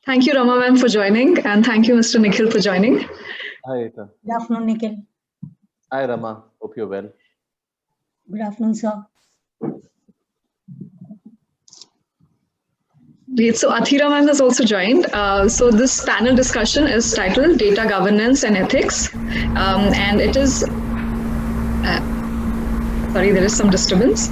Thank you, Rama ma'am, for joining, and thank you, Mr. Nikhil, for joining. Hi, Rita. Good afternoon, Nikhil. Hi, Rama. Hope you're well. Good afternoon, sir. Great. So Athira ma'am has also joined. So this panel discussion is titled Data Governance and Ethics. And it is, sorry, there is some disturbance.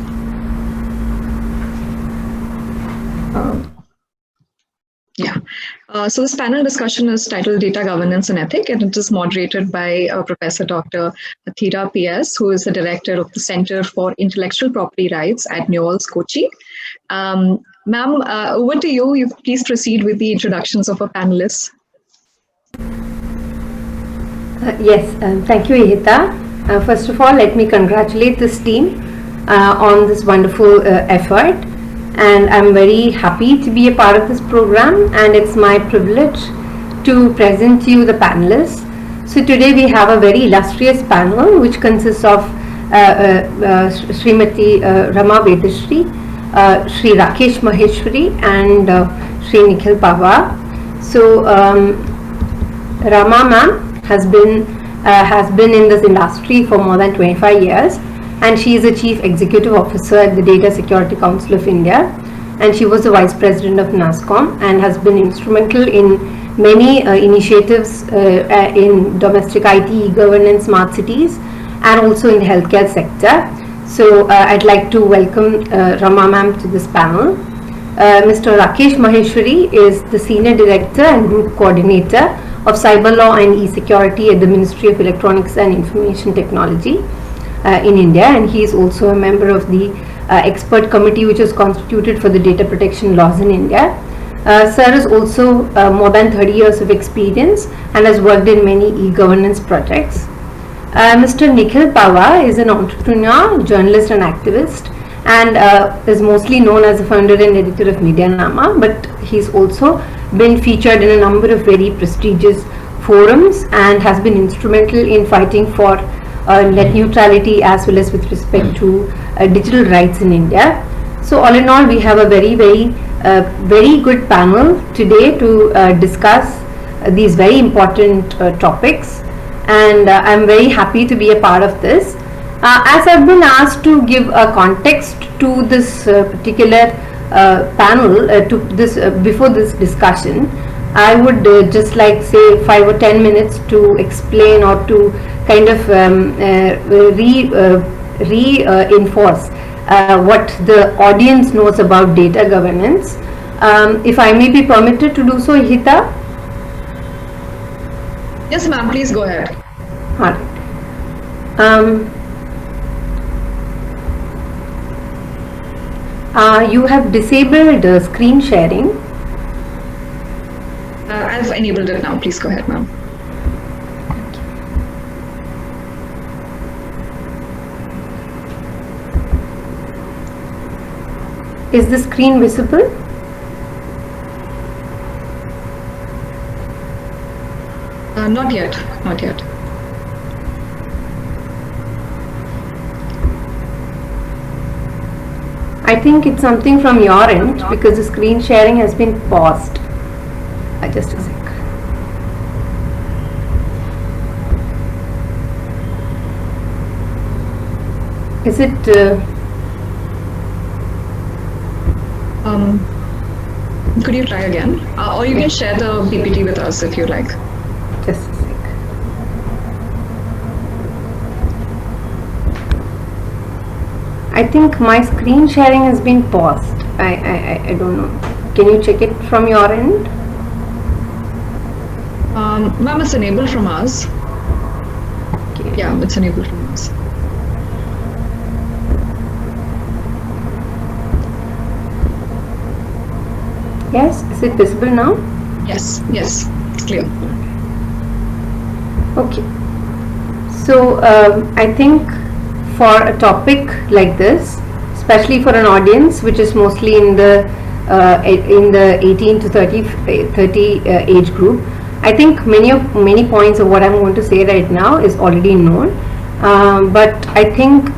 So this panel discussion is titled Data Governance and Ethics, and it is moderated by Professor Dr. Athira PS, who is the director of the Center for Intellectual Property Rights at Newell's, Kochi. Ma'am, over to you. You please proceed with the introductions of our panelists. Yes, thank you, Ihita. First of all, let me congratulate this team on this wonderful effort. And I'm very happy to be a part of this program, and it's my privilege to present to you the panelists. So today we have a very illustrious panel which consists of Srimati Rama Vedashree, Sri Rakesh Maheshwari, and Sri Nikhil Pawar. So Rama ma'am has been in this industry for more than 25 years. And she is a Chief Executive Officer at the Data Security Council of India, and she was the Vice President of NASSCOM and has been instrumental in many initiatives in domestic IT, governance, smart cities, and also in the healthcare sector. So I'd like to welcome Rama ma'am to this panel. Mr. Rakesh Maheshwari is the Senior Director and Group Coordinator of Cyber Law and E-Security at the Ministry of Electronics and Information Technology in India, and he is also a member of the expert committee which is constituted for the data protection laws in India. Sir is also more than 30 years of experience and has worked in many e-governance projects. Mr. Nikhil Pawar is an entrepreneur, journalist and activist, and is mostly known as the founder and editor of Medianama, but he's also been featured in a number of very prestigious forums and has been instrumental in fighting for net neutrality as well as with respect to digital rights in India. So all in all, we have a very good panel today to discuss these very important topics, and I'm very happy to be a part of this. As I've been asked to give a context to this particular panel, to this before this discussion, I would just like say 5 or 10 minutes to explain or to kind of reinforce what the audience knows about data governance. If I may be permitted to do so, Ihita? Yes, ma'am, please go ahead. All right. You have disabled screen sharing. I've enabled it now. Please go ahead, ma'am. Is the screen visible? Not yet. Not yet. I think it's something from your end because the screen sharing has been paused. Just a sec. Is it? Could you try again? Or you can share the PPT with us if you like. Just a sec. I think my screen sharing has been paused. I don't know. Can you check it from your end? Ma'am, it's enabled from us. Okay. Yeah, it's enabled from us. Yes, is it visible now? Yes, yes, it's clear. Okay. So I think for a topic like this, especially for an audience which is mostly in the 18 to 30 age group, I think many points of what I'm going to say right now is already known, but I think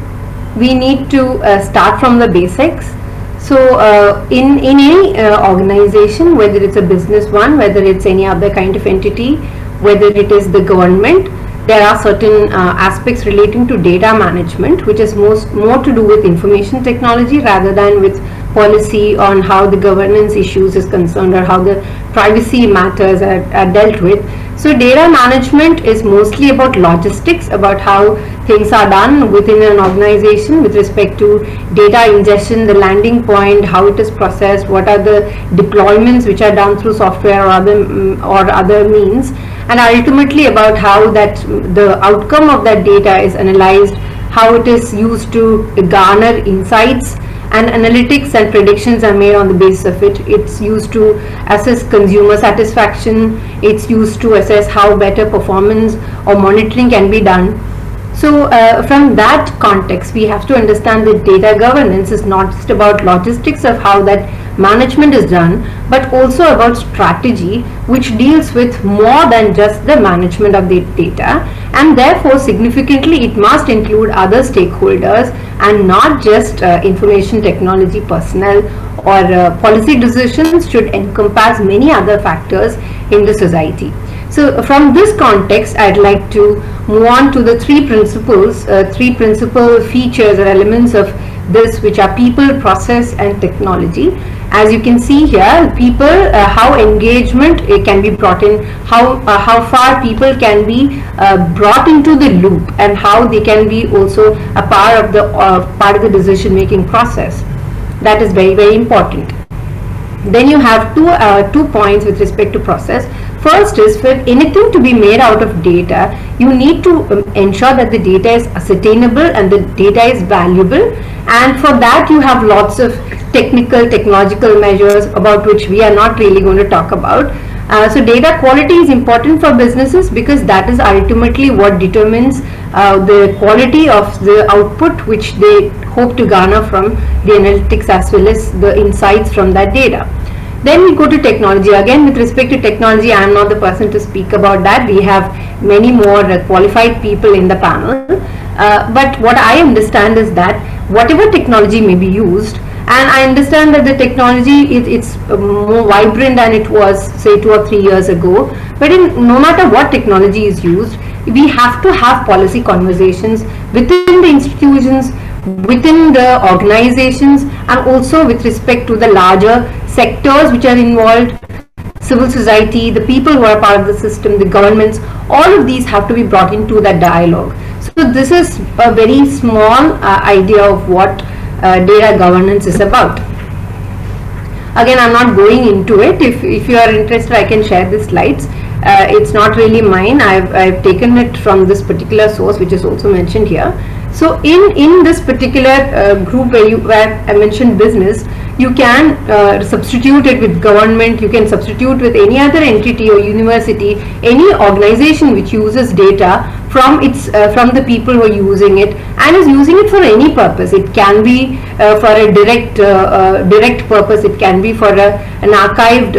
we need to start from the basics So in any organization, whether it's a business one, whether it's any other kind of entity, whether it is the government, there are certain aspects relating to data management, which is more to do with information technology rather than with policy on how the governance issues is concerned or how the privacy matters are dealt with. So data management is mostly about logistics, about how things are done within an organization with respect to data ingestion, the landing point, how it is processed, what are the deployments which are done through software or other means, and ultimately about how that the outcome of that data is analyzed, how it is used to garner insights, and analytics and predictions are made on the basis of it. It's used to assess consumer satisfaction. It's used to assess how better performance or monitoring can be done. So from that context, we have to understand that data governance is not just about logistics of how that management is done, but also about strategy, which deals with more than just the management of the data, and therefore significantly it must include other stakeholders and not just information technology personnel, or policy decisions should encompass many other factors in the society. So from this context, I'd like to move on to the three principal features or elements of this, which are people, process, and technology. As you can see here, people, how engagement can be brought in, how far people can be brought into the loop, and how they can be also a part of the decision making process. That is very, very important. Then you have two points with respect to process. First is, for anything to be made out of data, you need to ensure that the data is ascertainable and the data is valuable, and for that you have lots of technological measures about which we are not really going to talk about. So data quality is important for businesses because that is ultimately what determines the quality of the output which they hope to garner from the analytics as well as the insights from that data. Then we go to technology. Again, with respect to technology, I am not the person to speak about that. We have many more qualified people in the panel. But what I understand is that whatever technology may be used, and I understand that the technology it's more vibrant than it was, say, 2 or 3 years ago. But no matter what technology is used, we have to have policy conversations within the institutions, within the organizations, and also with respect to the larger sectors which are involved, civil society, the people who are part of the system, the governments. All of these have to be brought into that dialogue. So this is a very small idea of what data governance is about. Again, I'm not going into it. If you are interested, I can share the slides. It's not really mine. I've taken it from this particular source, which is also mentioned here. So in this particular group where I mentioned business, you can substitute it with government, you can substitute with any other entity or university, any organization which uses data from the people who are using it and is using it for any purpose. It can be for a direct purpose, it can be for an archived,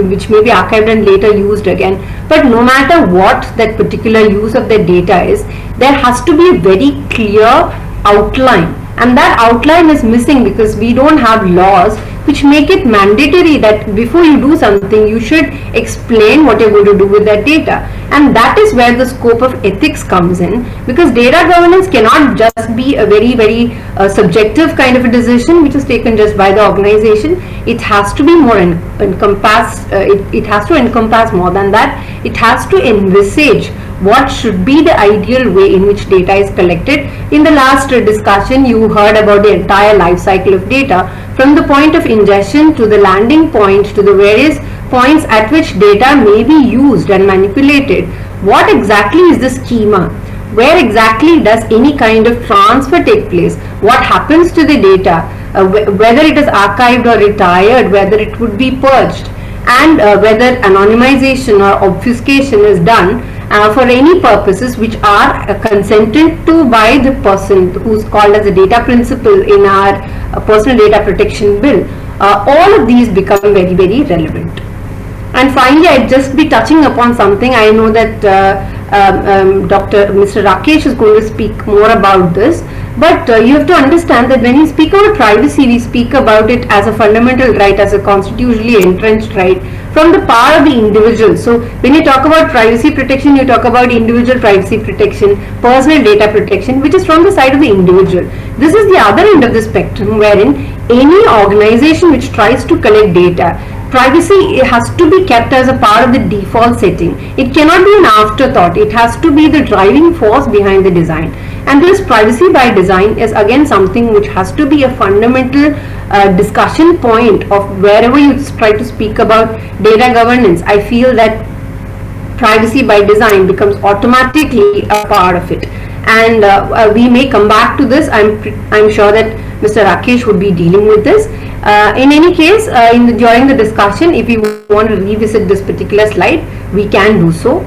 which may be archived and later used again. But no matter what that particular use of the data is, there has to be a very clear outline, and that outline is missing because we don't have laws which make it mandatory that before you do something you should explain what you're going to do with that data. And that is where the scope of ethics comes in, because data governance cannot just be a very subjective kind of a decision which is taken just by the organization. It has to be more encompass, it has to encompass more than that. It has to envisage what should be the ideal way in which data is collected. In the last discussion, you heard about the entire life cycle of data, from the point of ingestion to the landing point to the various points at which data may be used and manipulated. What exactly is the schema? Where exactly does any kind of transfer take place? What happens to the data? Whether it is archived or retired, whether it would be purged, and whether anonymization or obfuscation is done for any purposes which are consented to by the person who's called as a data principal in our personal data protection bill. All of these become very relevant. And finally, I'd just be touching upon something. I know that Mr. Rakesh is going to speak more about this. But you have to understand that when we speak about privacy, we speak about it as a fundamental right, as a constitutionally entrenched right from the power of the individual. So when you talk about privacy protection, you talk about individual privacy protection, personal data protection, which is from the side of the individual. This is the other end of the spectrum, wherein any organization which tries to collect data, privacy has to be kept as a part of the default setting. It cannot be an afterthought. It has to be the driving force behind the design. And this privacy by design is again something which has to be a fundamental discussion point of wherever you try to speak about data governance. I feel that privacy by design becomes automatically a part of it. And we may come back to this. I'm sure that Mr. Rakesh would be dealing with this. In any case, during the discussion, if you want to revisit this particular slide, we can do so.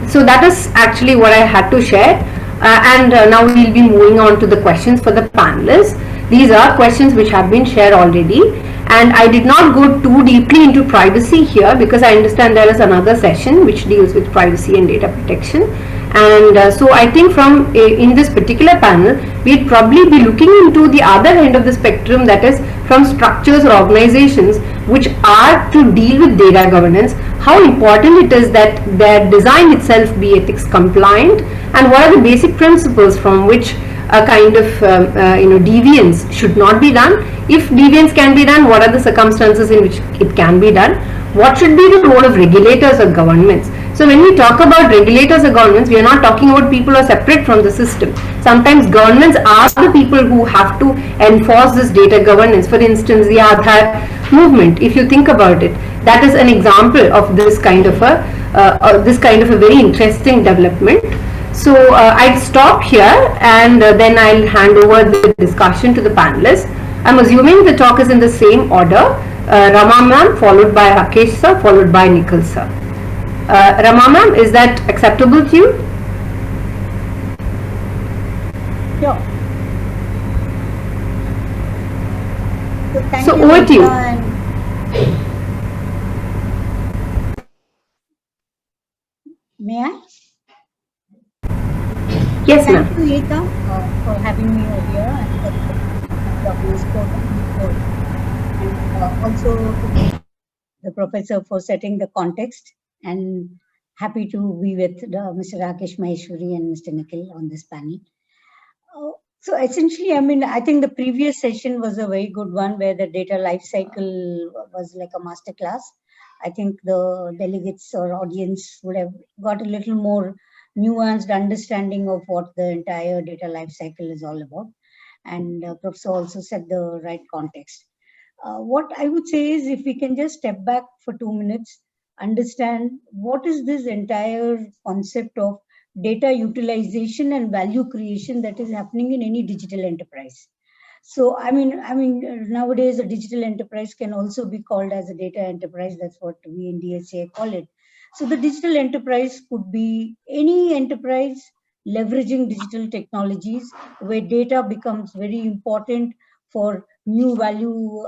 So that is actually what I had to share. Now we'll be moving on to the questions for the panelists. These are questions which have been shared already, and I did not go too deeply into privacy here because I understand there is another session which deals with privacy and data protection. And so I think from in this particular panel, we'd probably be looking into the other end of the spectrum, that is from structures or organizations which are to deal with data governance, how important it is that their design itself be ethics compliant, and what are the basic principles from which a kind of deviance should not be done. If deviance can be done, what are the circumstances in which it can be done? What should be the role of regulators or governments? So when we talk about regulators or governments, we are not talking about people who are separate from the system. Sometimes governments are the people who have to enforce this data governance. For instance, the Aadhaar movement, if you think about it, that is an example of this kind of a very interesting development. So I'll stop here, and then I'll hand over the discussion to the panelists. I'm assuming the talk is in the same order. Rama ma'am, followed by Rakesh sir, followed by Nikhil sir. Rama ma'am, is that acceptable to you? Sure. So, thank So you, over to you. May I? Yes, ma'am. Thank you, Eta, for having me over here and for and also the professor for setting the context, and happy to be with Mr. Rakesh Maheshwari and Mr. Nikhil on this panel. So essentially, I think the previous session was a very good one where the data life cycle was like a masterclass. I think the delegates or audience would have got a little more nuanced understanding of what the entire data life cycle is all about. And Professor also set the right context. What I would say is, if we can just step back for 2 minutes, understand what is this entire concept of data utilization and value creation that is happening in any digital enterprise. So, nowadays a digital enterprise can also be called as a data enterprise. That's what we in DSA call it. So the digital enterprise could be any enterprise leveraging digital technologies where data becomes very important for new value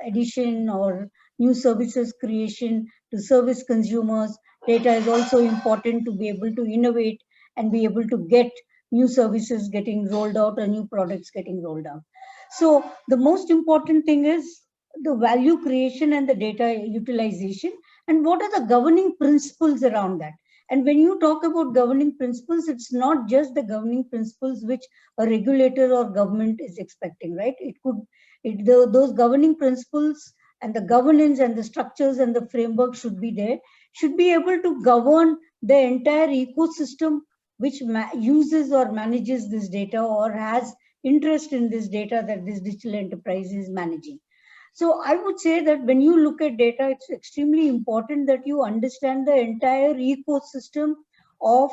addition or new services creation to service consumers. Data is also important to be able to innovate and be able to get new services getting rolled out or new products getting rolled out. So the most important thing is the value creation and the data utilization, and what are the governing principles around that. And when you talk about governing principles, it's not just the governing principles which a regulator or government is expecting, right? Those governing principles and the governance and the structures and the framework should be there, should be able to govern the entire ecosystem which uses or manages this data or has interest in this data that this digital enterprise is managing. So I would say that when you look at data, it's extremely important that you understand the entire ecosystem of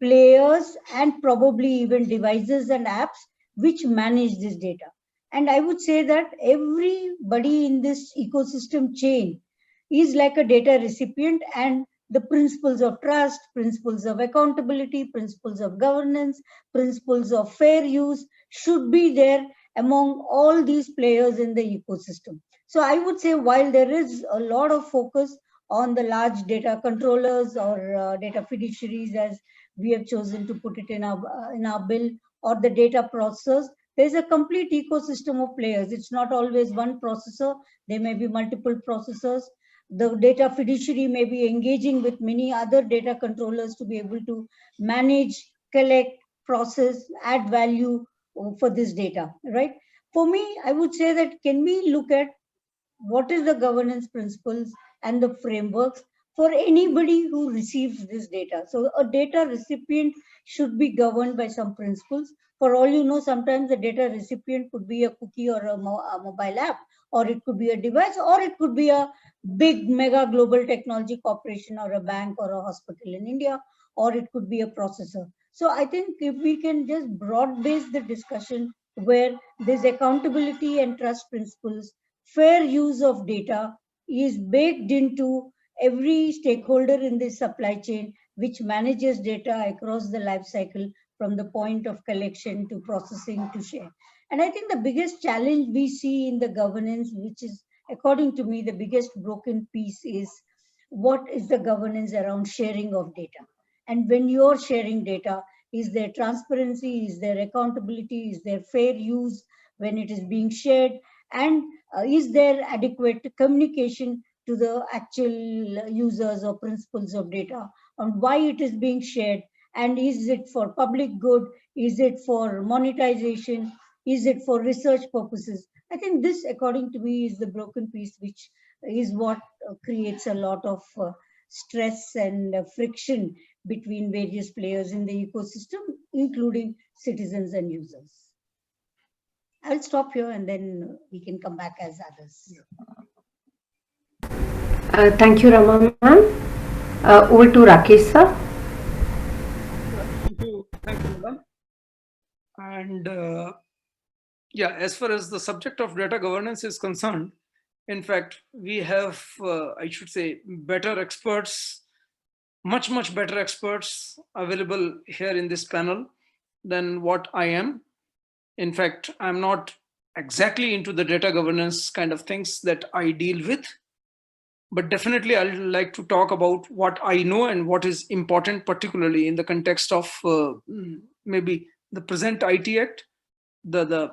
players and probably even devices and apps which manage this data. And I would say that everybody in this ecosystem chain is like a data recipient, and the principles of trust, principles of accountability, principles of governance, principles of fair use should be there among all these players in the ecosystem. So I would say, while there is a lot of focus on the large data controllers or data fiduciaries, as we have chosen to put it in our bill, or the data processors, there's a complete ecosystem of players. It's not always one processor. There may be multiple processors. The data fiduciary may be engaging with many other data controllers to be able to manage, collect, process, add value for this data, right? For me, I would say that can we look at what is the governance principles and the frameworks for anybody who receives this data. So a data recipient should be governed by some principles. For all you know, sometimes the data recipient could be a cookie or a mobile app, or it could be a device, or it could be a big mega global technology corporation or a bank or a hospital in India, or it could be a processor. So I think if we can just broad base the discussion where there's accountability and trust principles, fair use of data is baked into every stakeholder in this supply chain, which manages data across the life cycle from the point of collection to processing to share. And I think the biggest challenge we see in the governance, which is, according to me, the biggest broken piece is what is the governance around sharing of data. And when you're sharing data, is there transparency, is there accountability, is there fair use when it is being shared, and is there adequate communication to the actual users or principals of data on why it is being shared, and is it for public good, is it for monetization, is it for research purposes? I think this, according to me, is the broken piece, which is what creates a lot of stress and friction between various players in the ecosystem, including citizens and users. I'll stop here and then we can come back as others. Thank you, Rama ma'am. Over to Rakesh sir. Thank you, madam. And yeah, as far as the subject of data governance is concerned, in fact, we have, I should say, better experts, much better experts available here in this panel than what I am. In fact, I'm not exactly into the data governance kind of things that I deal with, but definitely I'd like to talk about what I know and what is important, particularly in the context of maybe the present IT Act, the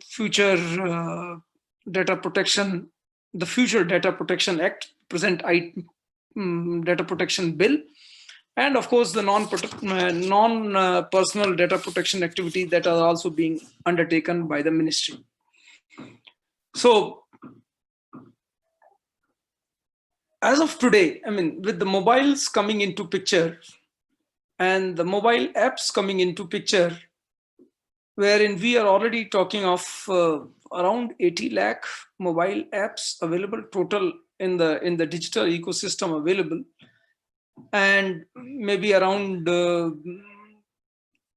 future data protection, the future Data Protection Act, present Data Protection Bill, and of course the non-personal data protection activity that are also being undertaken by the ministry. So as of today, I mean, with the mobiles coming into picture and the mobile apps coming into picture, wherein we are already talking of around 80 lakh mobile apps available total in the digital ecosystem available, and maybe around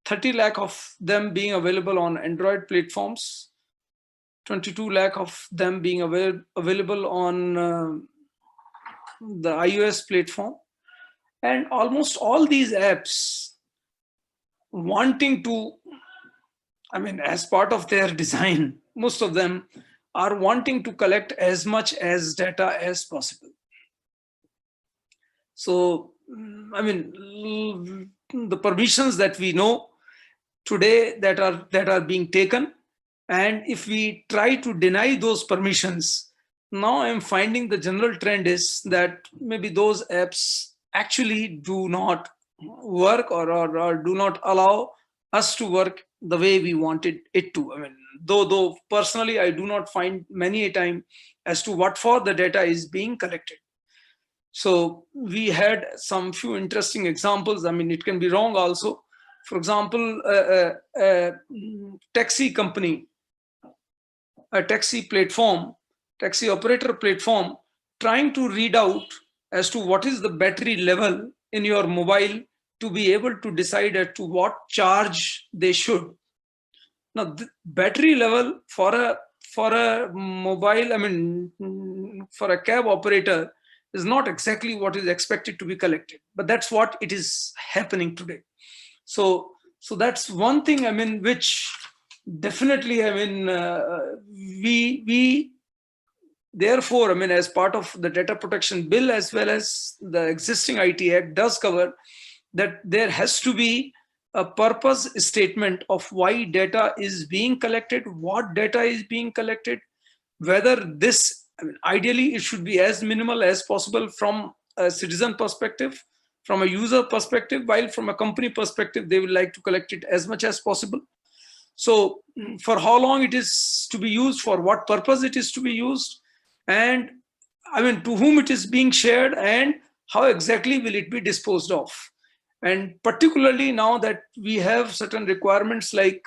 30 lakh of them being available on Android platforms, 22 lakh of them being available on the iOS platform, and almost all these apps wanting to, I mean, as part of their design, most of them are wanting to collect as much as data as possible. So, I mean, the permissions that we know today that are being taken, and if we try to deny those permissions, now I'm finding the general trend is that maybe those apps actually do not work or do not allow us to work the way we wanted it to. I mean, though personally I do not find many a time as to what for the data is being collected. So we had some few interesting examples. I mean, it can be wrong also. For example, a taxi company, a taxi platform, taxi operator platform, trying to read out as to what is the battery level in your mobile to be able to decide as to what charge they should. Now, the battery level for a mobile, I mean, for a cab operator is not exactly what is expected to be collected, but that's what it is happening today. So that's one thing, I mean, which definitely, I mean, we therefore, I mean, as part of the Data Protection Bill as well as the existing IT Act does cover that there has to be a purpose statement of why data is being collected, what data is being collected, whether this, I mean, ideally it should be as minimal as possible from a citizen perspective, from a user perspective, while from a company perspective, they would like to collect it as much as possible. So for how long it is to be used, for what purpose it is to be used, and I mean, to whom it is being shared, and how exactly will it be disposed of. And particularly now that we have certain requirements like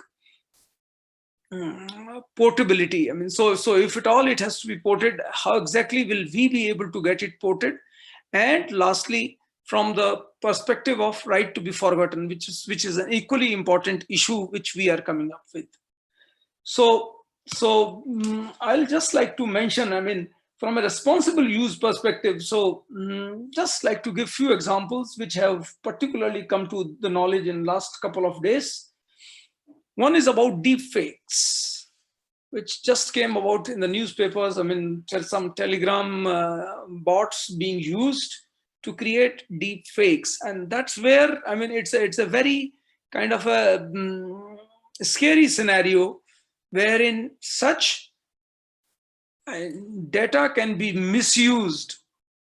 portability. I mean, so if at all it has to be ported, how exactly will we be able to get it ported? And lastly, from the perspective of right to be forgotten, which is an equally important issue which we are coming up with. So I'll just like to mention, I mean, from a responsible use perspective, so just like to give few examples which have particularly come to the knowledge in last couple of days. One is about deep fakes, which just came about in the newspapers. I mean, there's some Telegram bots being used to create deep fakes, and that's where, I mean, it's a very kind of a scary scenario wherein such data can be misused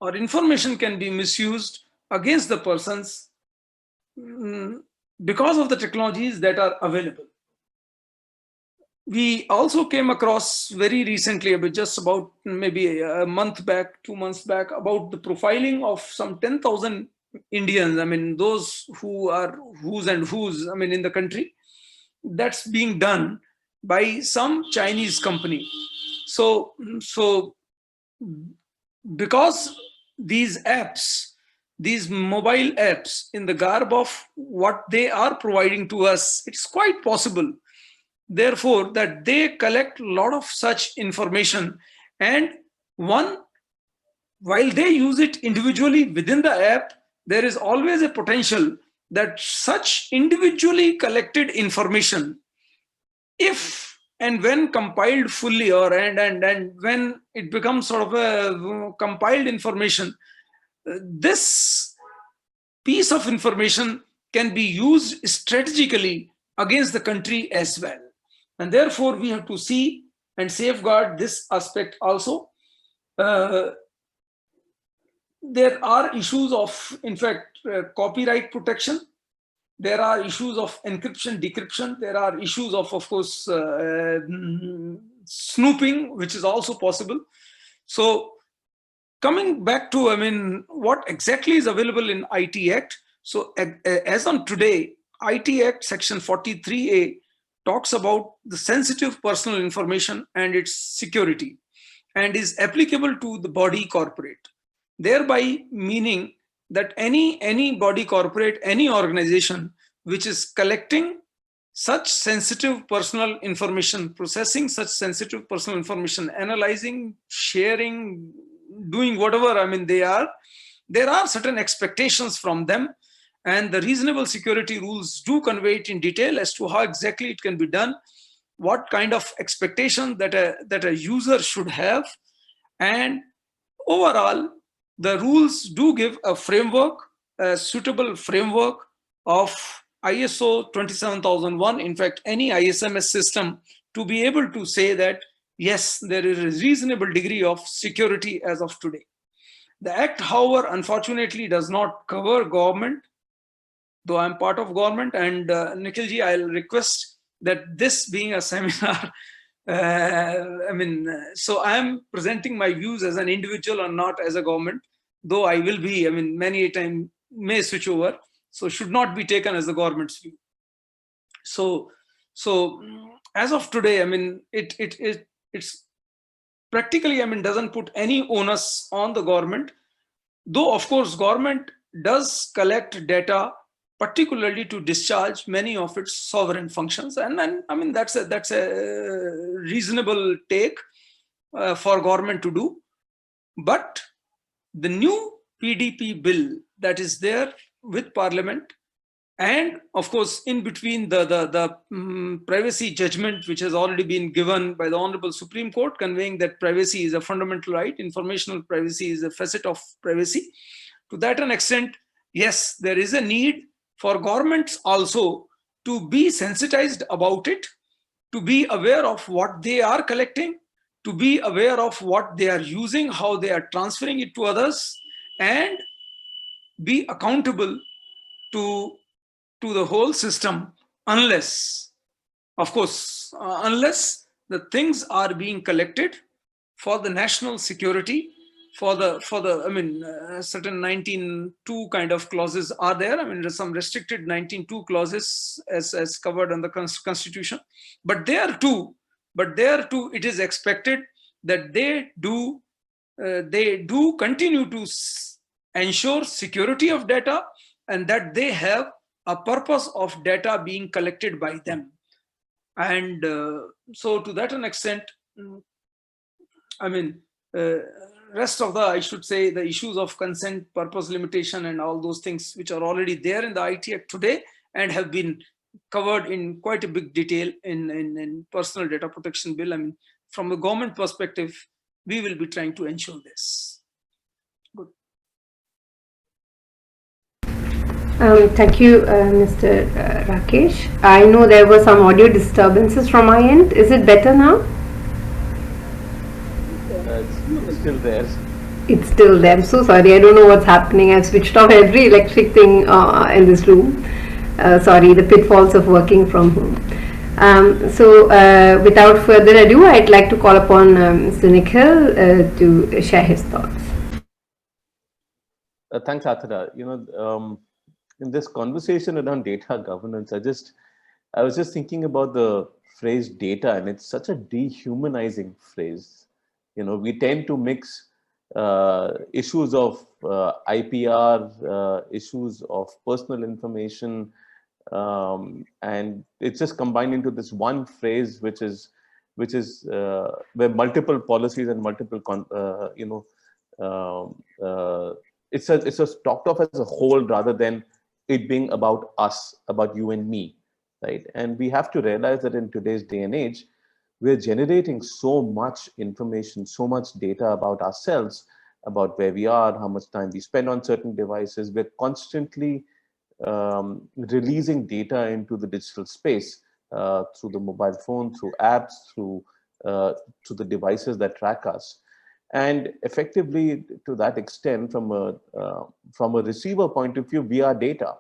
or information can be misused against the persons because of the technologies that are available. We also came across very recently, just about maybe a month back, 2 months back, about the profiling of some 10,000 Indians. I mean, those who are who's, I mean, in the country. That's being done by some Chinese company. So because these apps, these mobile apps, in the garb of what they are providing to us, it's quite possible, therefore, that they collect a lot of such information. And while they use it individually within the app, there is always a potential that such individually collected information, if and when compiled fully, or and when it becomes sort of a compiled information, this piece of information can be used strategically against the country as well. And therefore, we have to see and safeguard this aspect also. There are issues of, in fact, copyright protection. There are issues of encryption, decryption. There are issues of course, snooping, which is also possible. So coming back to, I mean, what exactly is available in IT Act. So as on today, IT Act section 43A talks about the sensitive personal information and its security, and is applicable to the body corporate, thereby meaning that any body corporate, any organization which is collecting such sensitive personal information, processing such sensitive personal information, analyzing, sharing, doing whatever, I mean, there are certain expectations from them, and the reasonable security rules do convey it in detail as to how exactly it can be done, what kind of expectation that a user should have. And overall, the rules do give a framework, a suitable framework of ISO 27001, in fact, any ISMS system, to be able to say that, yes, there is a reasonable degree of security as of today. The Act, however, unfortunately does not cover government, though I'm part of government. And Nikhilji, I'll request that this being a seminar, I mean, so I'm presenting my views as an individual and not as a government, though I will be, I mean, many a time may switch over, so should not be taken as the government's view. So as of today, I mean, it's practically, I mean, doesn't put any onus on the government, though of course government does collect data, particularly to discharge many of its sovereign functions, and I mean, that's a reasonable take for government to do. But the new PDP bill that is there with Parliament, and of course in between the privacy judgment which has already been given by the Honorable Supreme Court, conveying that privacy is a fundamental right, informational privacy is a facet of privacy. To that an extent, yes, there is a need for governments also to be sensitized about it, to be aware of what they are collecting, to be aware of what they are using, how they are transferring it to others, and be accountable to the whole system, unless, of course, unless the things are being collected for the national security, for the I mean, certain 19(2) kind of clauses are there. I mean, there's some restricted 19(2) clauses as covered in the constitution, but there too it is expected that they do continue to ensure security of data, and that they have a purpose of data being collected by them. And so to that an extent, I mean, rest of the, I should say, the issues of consent, purpose limitation, and all those things which are already there in the IT Act today and have been covered in quite a big detail in Personal Data Protection Bill. I mean, from a government perspective, we will be trying to ensure this. Good. Thank you, Mr. Rakesh. I know there were some audio disturbances from my end. Is it better now? It's still there. It's still there. I'm so sorry. I don't know what's happening. I've switched off every electric thing in this room. Sorry, the pitfalls of working from home. So without further ado, I'd like to call upon Mr. Nikhil to share his thoughts. Thanks, Athara. You know, in this conversation around data governance, I was just thinking about the phrase data, and it's such a dehumanizing phrase. You know, we tend to mix issues of IPR, issues of personal information, and it's just combined into this one phrase, which is where multiple policies and multiple it's talked of as a whole rather than it being about us, about you and me, right? And we have to realize that in today's day and age, we're generating so much information, so much data about ourselves, about where we are, how much time we spend on certain devices. We're constantly releasing data into the digital space through the mobile phone, through apps, through the devices that track us. And effectively, to that extent, from a receiver point of view, we are data.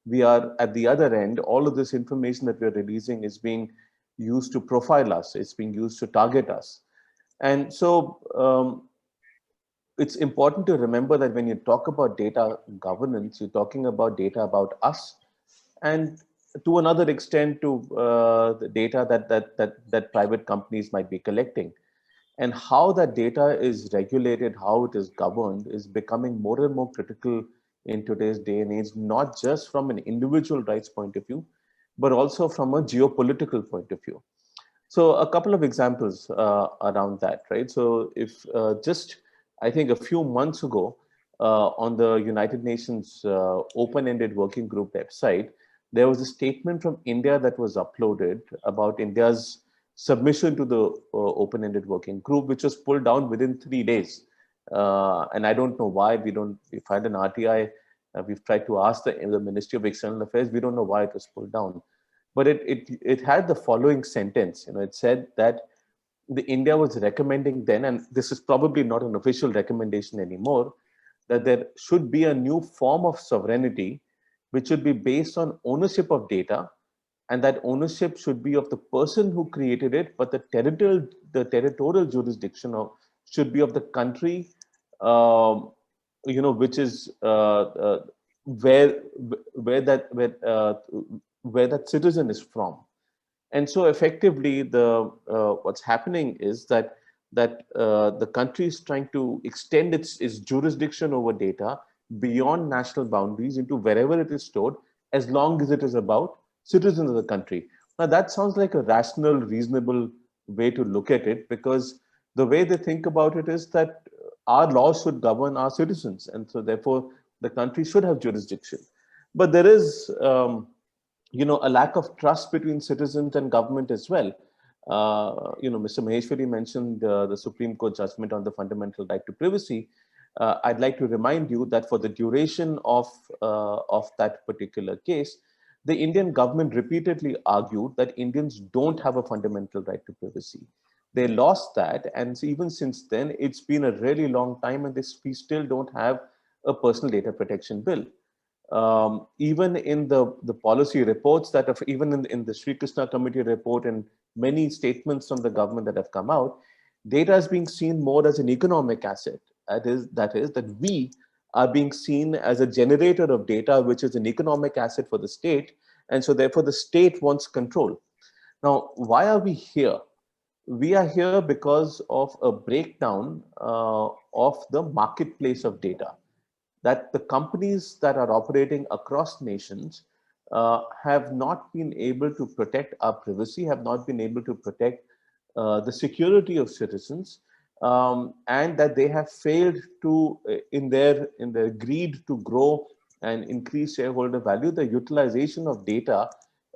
We are at the other end. All of this information that we're releasing is being used to profile us. It's being used to target us. And so it's important to remember that when you talk about data governance, you're talking about data about us, and to another extent to the data that private companies might be collecting. And how that data is regulated, how it is governed, is becoming more and more critical in today's day and age, not just from an individual rights point of view, but also from a geopolitical point of view. So a couple of examples around that, right? So if I think a few months ago, on the United Nations open-ended working group website, there was a statement from India that was uploaded about India's submission to the open-ended working group, which was pulled down within 3 days. And I don't know why we filed an RTI. We've tried to ask the Ministry of External Affairs. We don't know why it was pulled down. But it had the following sentence. You know, it said that India was recommending then, and this is probably not an official recommendation anymore, that there should be a new form of sovereignty which should be based on ownership of data, and that ownership should be of the person who created it, but the territorial jurisdiction should be of the country, which is where that citizen is from. And so effectively, what's happening is that the country is trying to extend its jurisdiction over data beyond national boundaries into wherever it is stored, as long as it is about citizens of the country. Now that sounds like a rational, reasonable way to look at it, because the way they think about it is that our laws should govern our citizens, and so therefore the country should have jurisdiction. But there is a lack of trust between citizens and government as well. Mr. Maheshwari mentioned the Supreme Court judgment on the fundamental right to privacy. I'd like to remind you that for the duration of that particular case, the Indian government repeatedly argued that Indians don't have a fundamental right to privacy. They lost that, and even since then, it's been a really long time, and we still don't have a personal data protection bill. Even in the policy reports that have, even in the Sri Krishna Committee report and many statements from the government that have come out, data is being seen more as an economic asset. That we are being seen as a generator of data, which is an economic asset for the state. And so therefore the state wants control. Now, why are we here? We are here because of a breakdown of the marketplace of data, that the companies that are operating across nations have not been able to protect our privacy, have not been able to protect the security of citizens, and that they have failed to, in their greed to grow and increase shareholder value, the utilization of data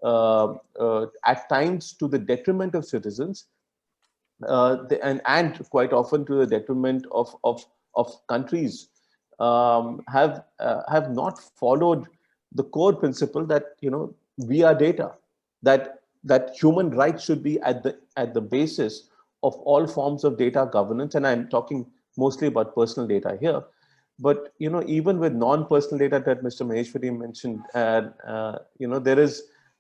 at times to the detriment of citizens, and quite often to the detriment of countries, have not followed the core principle that we are data, that human rights should be at the basis of all forms of data governance. And I'm talking mostly about personal data here, but even with non-personal data that Mr. Maheshwari mentioned,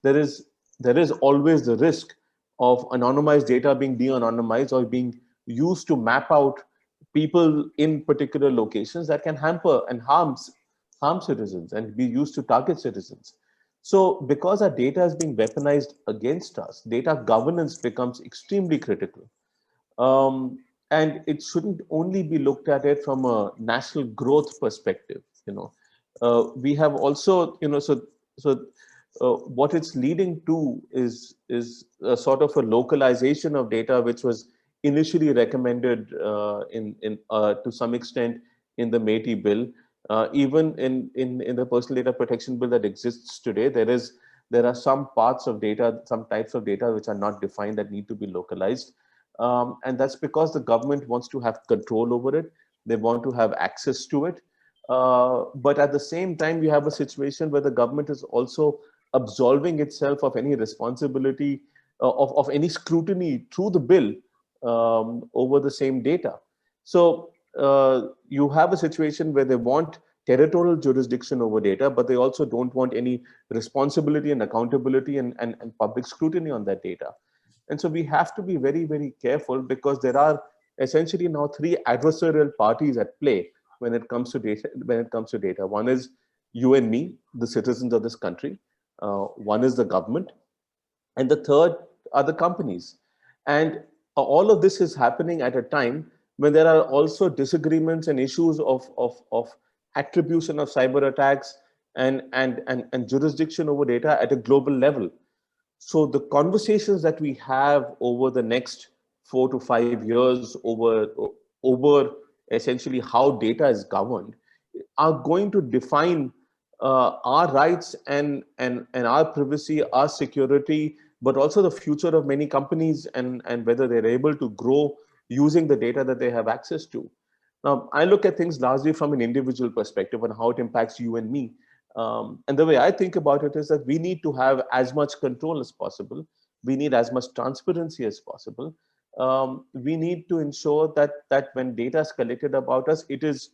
there is always the risk of anonymized data being de-anonymized or being used to map out people in particular locations that can hamper and harm citizens and be used to target citizens. So because our data is being weaponized against us, data governance becomes extremely critical. And it shouldn't only be looked at it from a national growth perspective. We have also, what it's leading to is a sort of a localization of data, which was initially recommended to some extent in the MeitY bill. Even in the personal data protection bill that exists today, there are some parts of data, some types of data which are not defined that need to be localized. And that's because the government wants to have control over it. They want to have access to it. But at the same time, you have a situation where the government is also absolving itself of any responsibility, of any scrutiny through the bill over the same data. So you have a situation where they want territorial jurisdiction over data, but they also don't want any responsibility and accountability and public scrutiny on that data. And so we have to be very, very careful, because there are essentially now three adversarial parties at play when it comes to data. One is you and me, the citizens of this country. One is the government, and the third are the companies. And all of this is happening at a time when there are also disagreements and issues of attribution of cyber attacks and jurisdiction over data at a global level. So the conversations that we have over the next 4 to 5 years over essentially how data is governed are going to define our rights and our privacy, our security, but also the future of many companies and whether they're able to grow using the data that they have access to. Now, I look at things largely from an individual perspective and how it impacts you and me. And the way I think about it is that we need to have as much control as possible. We need as much transparency as possible. We need to ensure that when data is collected about us, it is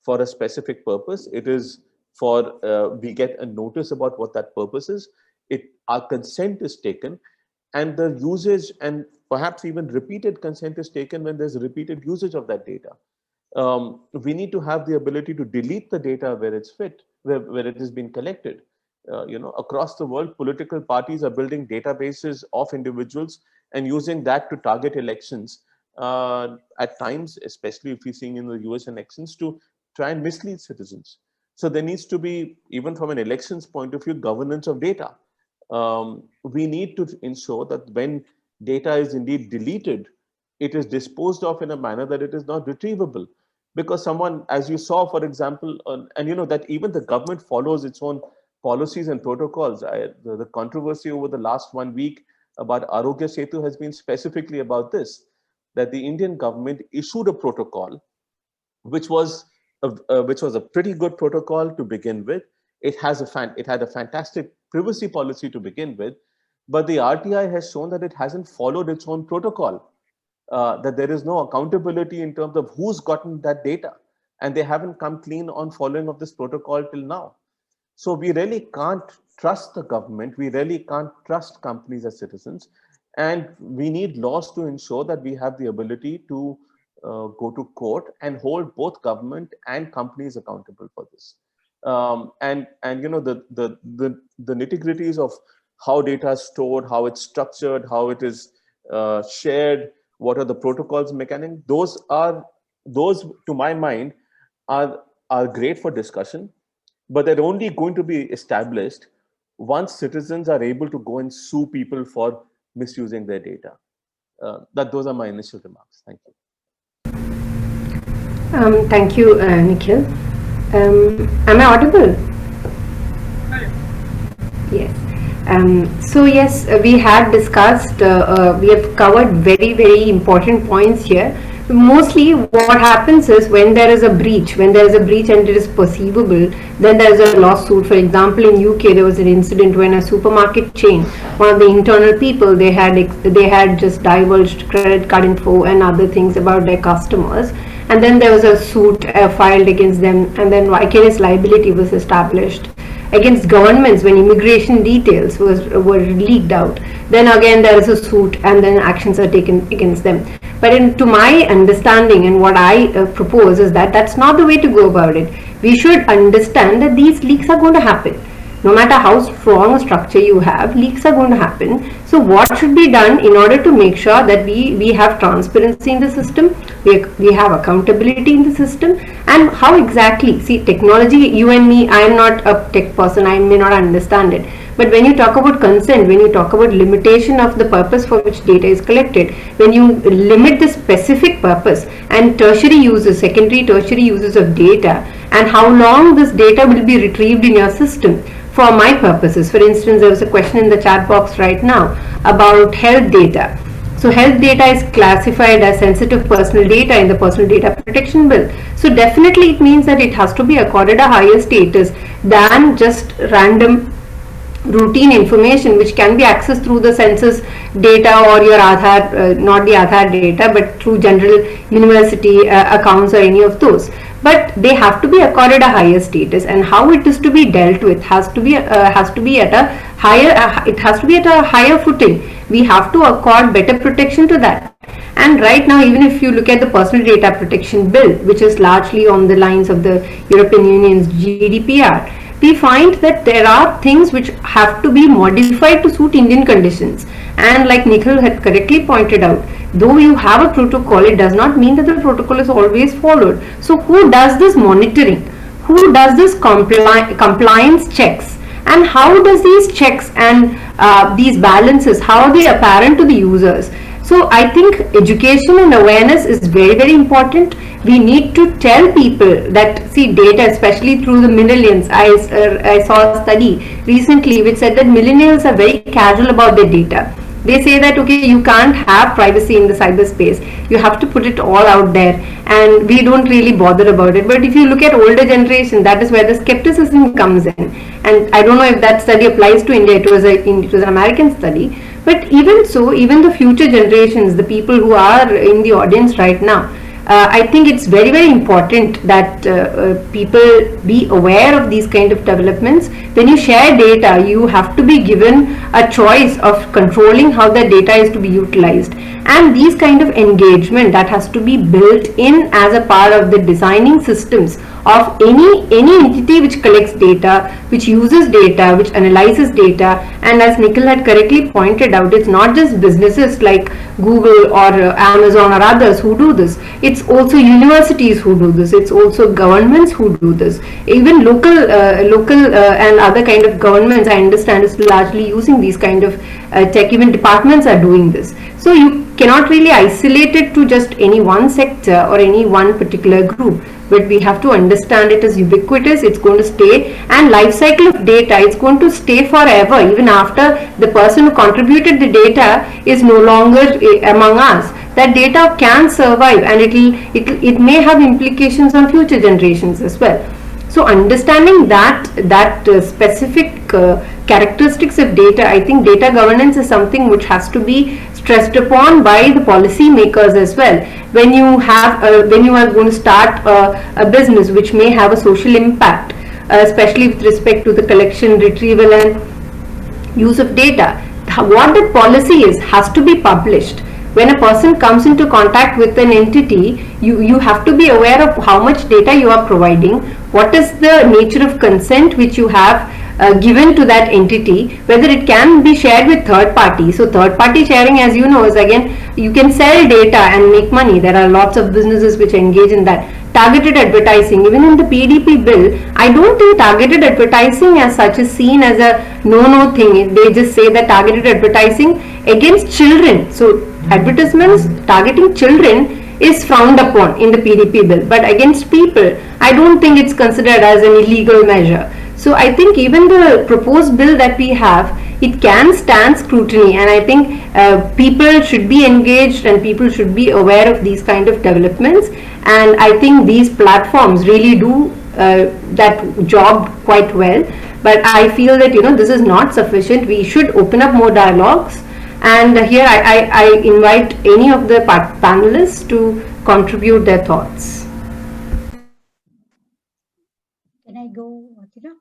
for a specific purpose. It is for, we get a notice about what that purpose is. Our consent is taken, and the usage and perhaps even repeated consent is taken when there's repeated usage of that data. We need to have the ability to delete the data where it's fit, where it has been collected. Across the world, political parties are building databases of individuals and using that to target elections at times, especially if we're seeing in the US elections, to try and mislead citizens. So there needs to be, even from an elections point of view, governance of data. We need to ensure that when data is indeed deleted, it is disposed of in a manner that it is not retrievable. Because someone, as you saw, for example, and that even the government follows its own policies and protocols. The controversy over the last 1 week about Arogya Setu has been specifically about this, that the Indian government issued a protocol which was a pretty good protocol to begin with. it had a fantastic privacy policy to begin with, but the RTI has shown that it hasn't followed its own protocol, that there is no accountability in terms of who's gotten that data, and they haven't come clean on following of this protocol till now. So we really can't trust the government, we really can't trust companies as citizens, and we need laws to ensure that we have the ability to go to court and hold both government and companies accountable for this. And you know, the nitty-gritties of how data is stored, how it's structured, how it is shared, what are the protocols mechanism, those to my mind are great for discussion, but they're only going to be established once citizens are able to go and sue people for misusing their data. Those are my initial remarks. Thank you. Thank you, Nikhil. Am I audible? Yes. So yes, we had discussed, we have covered very, very important points here. Mostly what happens is when there is a breach and it is perceivable, then there is a lawsuit. For example, in UK, there was an incident when a supermarket chain, one of the internal people, they had just divulged credit card info and other things about their customers. And then there was a suit filed against them, and then vicarious liability was established against governments when immigration details were leaked out. Then again there is a suit, and then actions are taken against them. But to my understanding, and what I propose is that that's not the way to go about it. We should understand that these leaks are going to happen. No matter how strong a structure you have, leaks are going to happen. So what should be done in order to make sure that we have transparency in the system, we have accountability in the system, and how exactly, see, technology, you and me, I am not a tech person, I may not understand it. But when you talk about consent, when you talk about limitation of the purpose for which data is collected, when you limit the specific purpose and tertiary uses, secondary, tertiary uses of data, and how long this data will be retrieved in your system, for my purposes. For instance, there was a question in the chat box right now about health data. So health data is classified as sensitive personal data in the Personal Data Protection Bill. So definitely it means that it has to be accorded a higher status than just random routine information which can be accessed through the census data or your Aadhaar, not the Aadhaar data, but through general university accounts or any of those. But they have to be accorded a higher status, and how it is to be dealt with has to be at a higher footing. We have to accord better protection to that. And right now, even if you look at the Personal Data Protection Bill, which is largely on the lines of the European Union's GDPR, we find that there are things which have to be modified to suit Indian conditions. And like Nikhil had correctly pointed out, though you have a protocol, it does not mean that the protocol is always followed. So who does this monitoring? Who does this compliance checks? And how does these checks and these balances, how are they apparent to the users? So I think education and awareness is very, very important. We need to tell people that, see, data, especially through the millennials. I saw a study recently which said that millennials are very casual about their data. They say that, okay, you can't have privacy in the cyberspace. You have to put it all out there, and we don't really bother about it. But if you look at older generation, that is where the skepticism comes in. And I don't know if that study applies to India. It was an American study. But even so, even the future generations, the people who are in the audience right now, I think it's very, very important that people be aware of these kind of developments. When you share data, you have to be given a choice of controlling how that data is to be utilized. And these kind of engagement that has to be built in as a part of the designing systems of any entity which collects data, which uses data, which analyzes data. And as Nikhil had correctly pointed out, it's not just businesses like Google or Amazon or others who do this. It's also universities who do this. It's also governments who do this. Even local and other kind of governments, I understand, is largely using these kind of tech. Even departments are doing this. So you cannot really isolate it to just any one sector or any one particular group. But we have to understand it as ubiquitous, it's going to stay, and life cycle of data, it's going to stay forever, even after the person who contributed the data is no longer among us. That data can survive, and it may have implications on future generations as well. So understanding that specific characteristics of data, I think data governance is something which has to be stressed upon by the policy makers as well. When you are going to start a business which may have a social impact, especially with respect to the collection, retrieval, and use of data, what that policy is has to be published. When a person comes into contact with an entity, you have to be aware of how much data you are providing, what is the nature of consent which you have given to that entity, whether it can be shared with third party. So third party sharing, as you know, is again, you can sell data and make money. There are lots of businesses which engage in that. Targeted advertising, even in the PDP bill, I don't think targeted advertising as such is seen as a no thing. They just say that targeted advertising against children, so advertisements targeting children is frowned upon in the PDP bill, but against people, I don't think it's considered as an illegal measure. So I think even the proposed bill that we have, it can stand scrutiny, and I think people should be engaged and people should be aware of these kind of developments. And I think these platforms really do that job quite well. But I feel that this is not sufficient. We should open up more dialogues. And here I invite any of the panelists to contribute their thoughts. Can I go, Athira?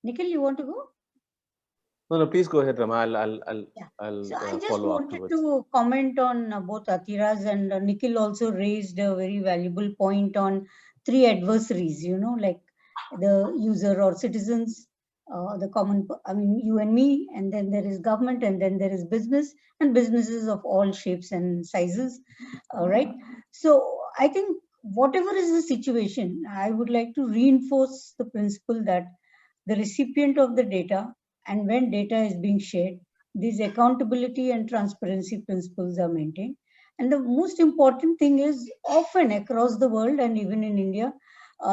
Nikhil, you want to go? No, please go ahead, Rama. I'll So I just follow wanted afterwards. to comment on both Athira's, and Nikhil also raised a very valuable point on three adversaries, like the user or citizens, the common, you and me, and then there is government, and then there is business, and businesses of all shapes and sizes, right? So I think whatever is the situation, I would like to reinforce the principle that the recipient of the data, and when data is being shared, these accountability and transparency principles are maintained. And the most important thing is, often across the world and even in India,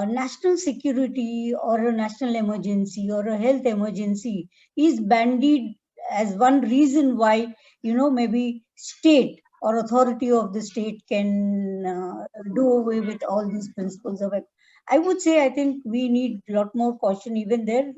national security or a national emergency or a health emergency is bandied as one reason why, maybe state or authority of the state can do away with all these principles of it. I would say, I think we need a lot more caution even there,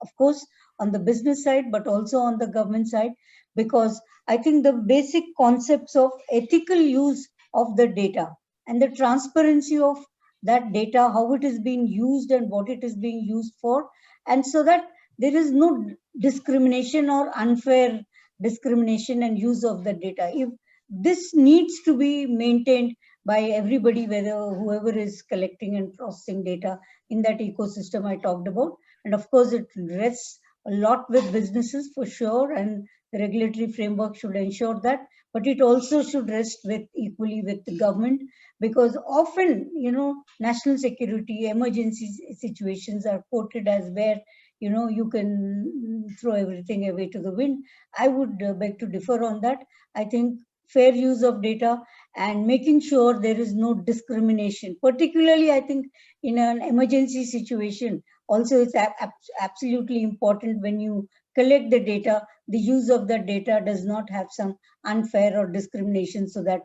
of course, on the business side, but also on the government side, because I think the basic concepts of ethical use of the data and the transparency of that data, how it is being used and what it is being used for, and so that there is no discrimination or unfair discrimination and use of the data. If this needs to be maintained by everybody, whether whoever is collecting and processing data in that ecosystem I talked about. And of course, it rests a lot with businesses for sure, and the regulatory framework should ensure that, but it also should rest with equally with the government, because often, national security, emergency situations are quoted as where, you can throw everything away to the wind. I would beg to differ on that. I think fair use of data and making sure there is no discrimination, particularly I think in an emergency situation. Also, it's absolutely important when you collect the data, the use of the data does not have some unfair or discrimination, so that,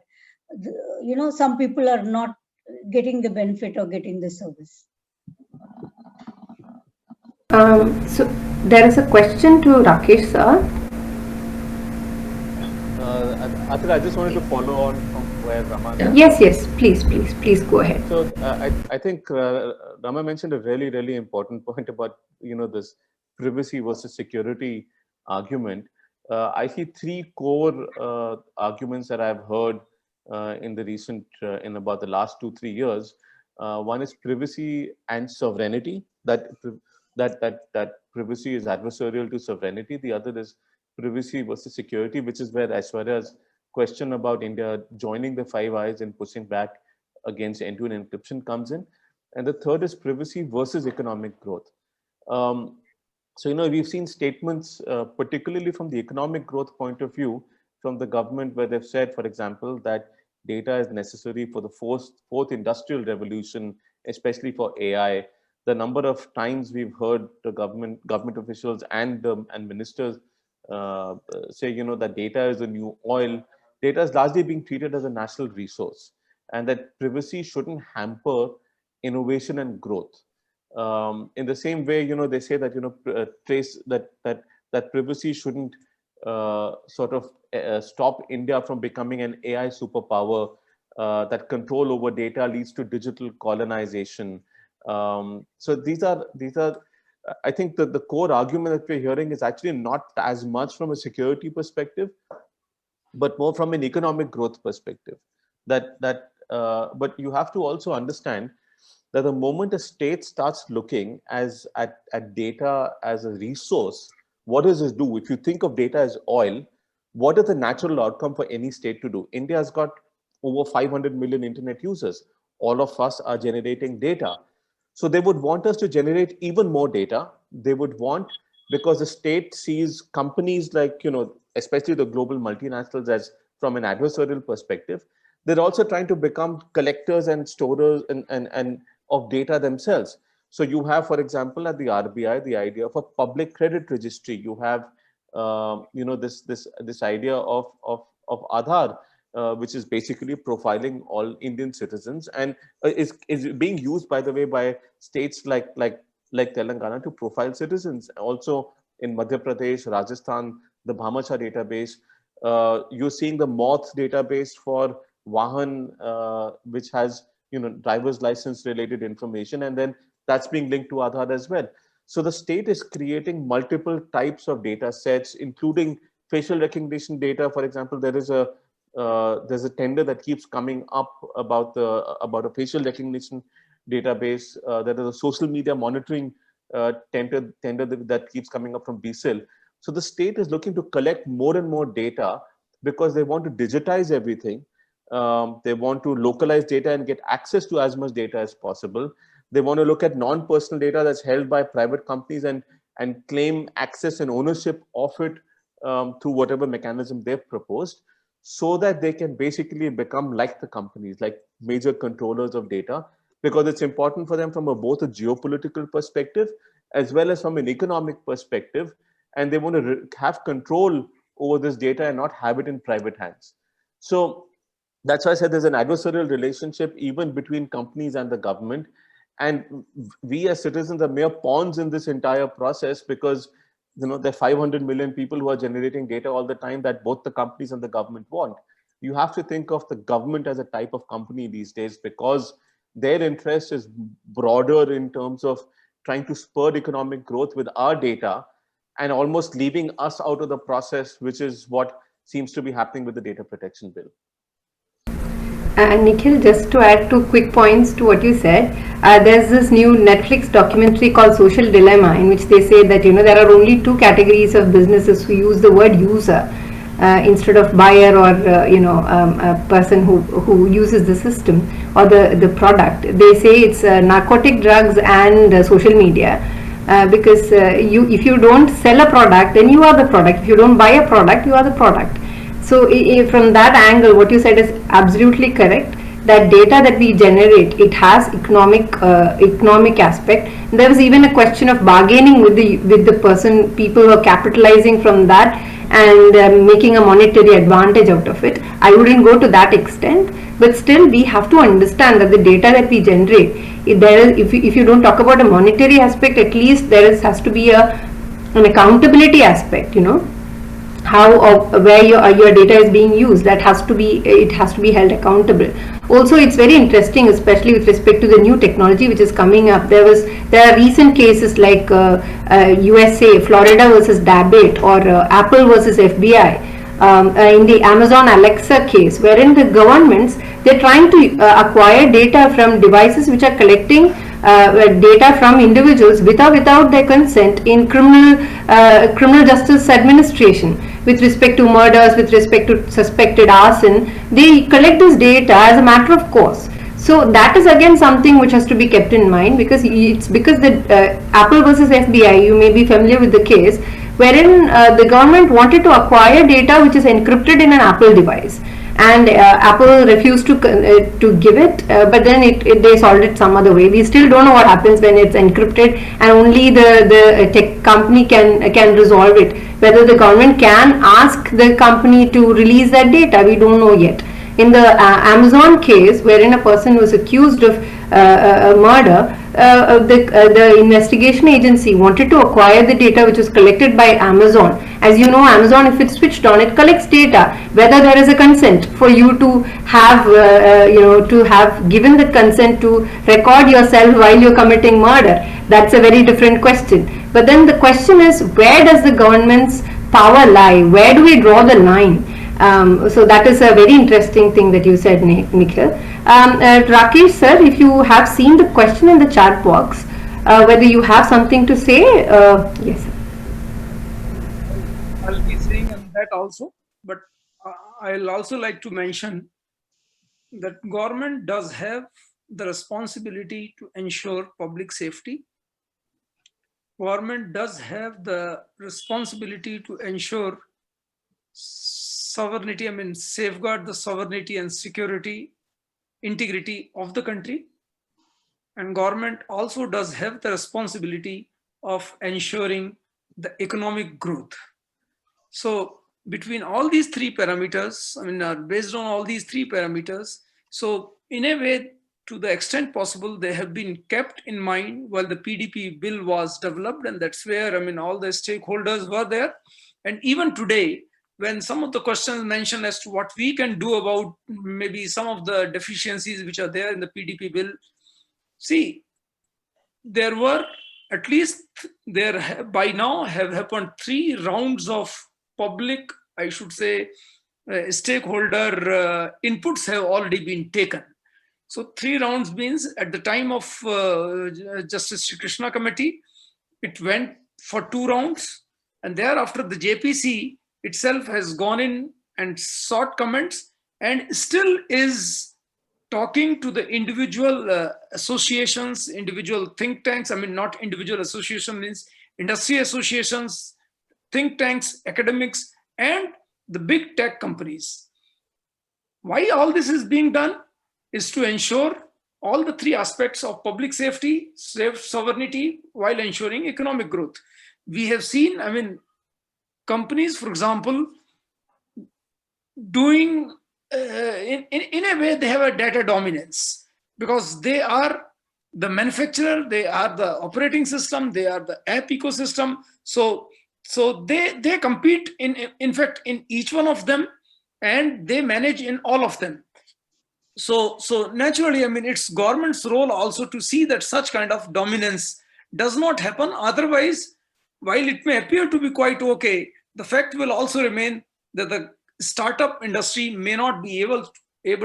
some people are not getting the benefit or getting the service. So there is a question to Rakesh sir. Athira, I just wanted to follow on from where Rama. Yes, please go ahead. So I think Rama mentioned a really important point about this privacy versus security argument. I see three core arguments that I've heard in the recent in about the last 2-3 years. One is privacy and sovereignty. That privacy is adversarial to sovereignty. The other is privacy versus security, which is where Aishwarya's question about India joining the Five Eyes and pushing back against end-to-end encryption comes in. And the third is privacy versus economic growth. So, we've seen statements, particularly from the economic growth point of view, from the government, where they've said, for example, that data is necessary for the fourth industrial revolution, especially for AI. The number of times we've heard the government officials and ministers say, that data is the new oil. Data is largely being treated as a national resource, and that privacy shouldn't hamper innovation and growth. In the same way, they say that that privacy shouldn't sort of stop India from becoming an AI superpower. That control over data leads to digital colonization. So these are I think that the core argument that we're hearing is actually not as much from a security perspective, but more from an economic growth perspective. But you have to also understand that the moment a state starts looking at data as a resource, what does this do? If you think of data as oil, what is the natural outcome for any state to do? India has got over 500 million internet users. All of us are generating data. So they would want us to generate even more data. They would want, because the state sees companies like, especially the global multinationals, as from an adversarial perspective, they're also trying to become collectors and storers and of data themselves. So you have, for example, at the RBI, the idea of a public credit registry. You have, this idea of Aadhaar, which is basically profiling all Indian citizens, and is being used, by the way, by states like Telangana to profile citizens. Also in Madhya Pradesh, Rajasthan, the Bhamashah database. You're seeing the Moth database for Vahan, which has driver's license related information, and then that's being linked to Aadhaar as well. So the state is creating multiple types of data sets, including facial recognition data. For example, there's a tender that keeps coming up about a facial recognition database. There is a social media monitoring tender that keeps coming up from BSIL. So the state is looking to collect more and more data because they want to digitize everything. They want to localize data and get access to as much data as possible. They want to look at non-personal data that's held by private companies and claim access and ownership of it through whatever mechanism they've proposed, so that they can basically become like the companies, like major controllers of data, because it's important for them from both a geopolitical perspective as well as from an economic perspective. And they want to have control over this data and not have it in private hands. So that's why I said there's an adversarial relationship even between companies and the government. And we as citizens are mere pawns in this entire process, because there are 500 million people who are generating data all the time that both the companies and the government want. You have to think of the government as a type of company these days, because their interest is broader in terms of trying to spur economic growth with our data and almost leaving us out of the process, which is what seems to be happening with the data protection bill. Nikhil, just to add 2 quick points to what you said, there's this new Netflix documentary called Social Dilemma, in which they say that there are only 2 categories of businesses who use the word user instead of buyer or a person who uses the system or the product. They say it's narcotic drugs and social media, because if you don't sell a product, then you are the product. If you don't buy a product, you are the product. So from that angle, what you said is absolutely correct. That data that we generate, it has economic aspect. There was even a question of bargaining with the people who are capitalizing from that and making a monetary advantage out of it. I wouldn't go to that extent, but still we have to understand that the data that we generate, if you don't talk about a monetary aspect, at least has to be an accountability aspect. How or where your data is being used, it has to be held accountable. Also, it's very interesting, especially with respect to the new technology which is coming up. There are recent cases like USA, Florida versus Dabbit, or Apple versus FBI. In the Amazon Alexa case, wherein the governments, they're trying to acquire data from devices which are collecting data from individuals without their consent in criminal justice administration. With respect to murders, with respect to suspected arson, they collect this data as a matter of course. So that is again something which has to be kept in mind, because the Apple versus FBI, you may be familiar with the case, wherein the government wanted to acquire data which is encrypted in an Apple device, and Apple refused to give it, but then they solved it some other way. We still don't know what happens when it's encrypted, and only the tech company can resolve it. Whether the government can ask the company to release that data, we don't know yet. In the Amazon case, wherein a person was accused of a murder, the investigation agency wanted to acquire the data which was collected by Amazon. As you know, Amazon, if it's switched on, it collects data. Whether there is a consent for you to have, to have given the consent to record yourself while you're committing murder, that's a very different question. But then the question is, where does the government's power lie? Where do we draw the line? So that is a very interesting thing that you said, Nikhil. Rakesh sir, if you have seen the question in the chat box, whether you have something to say, yes. I'll be saying on that also, but I'll also like to mention that government does have the responsibility to ensure public safety. Government does have the responsibility to ensure sovereignty, safeguard the sovereignty and security, integrity of the country. And government also does have the responsibility of ensuring the economic growth. So between all these three parameters, based on all these three parameters, so in a way, to the extent possible, they have been kept in mind while the PDP bill was developed, and that's where all the stakeholders were there. And even today, when some of the questions mentioned as to what we can do about maybe some of the deficiencies which are there in the PDP bill, see, there were at least, there by now have happened 3 rounds of public, I should say, stakeholder inputs have already been taken. So 3 rounds means at the time of Justice Shri Krishna Committee, it went for 2 rounds, and thereafter the JPC itself has gone in and sought comments and still is talking to the individual associations, individual think tanks. Not individual association means industry associations, think tanks, academics, and the big tech companies. Why all this is being done is to ensure all the 3 aspects of public safety, sovereignty, while ensuring economic growth. We have seen, companies, for example, doing, in a way, they have a data dominance because they are the manufacturer, they are the operating system, they are the app ecosystem. So they compete in fact in each one of them, and they manage in all of them. So naturally, it's government's role also to see that such kind of dominance does not happen. Otherwise, while it may appear to be quite okay, the fact will also remain that the startup industry may not be able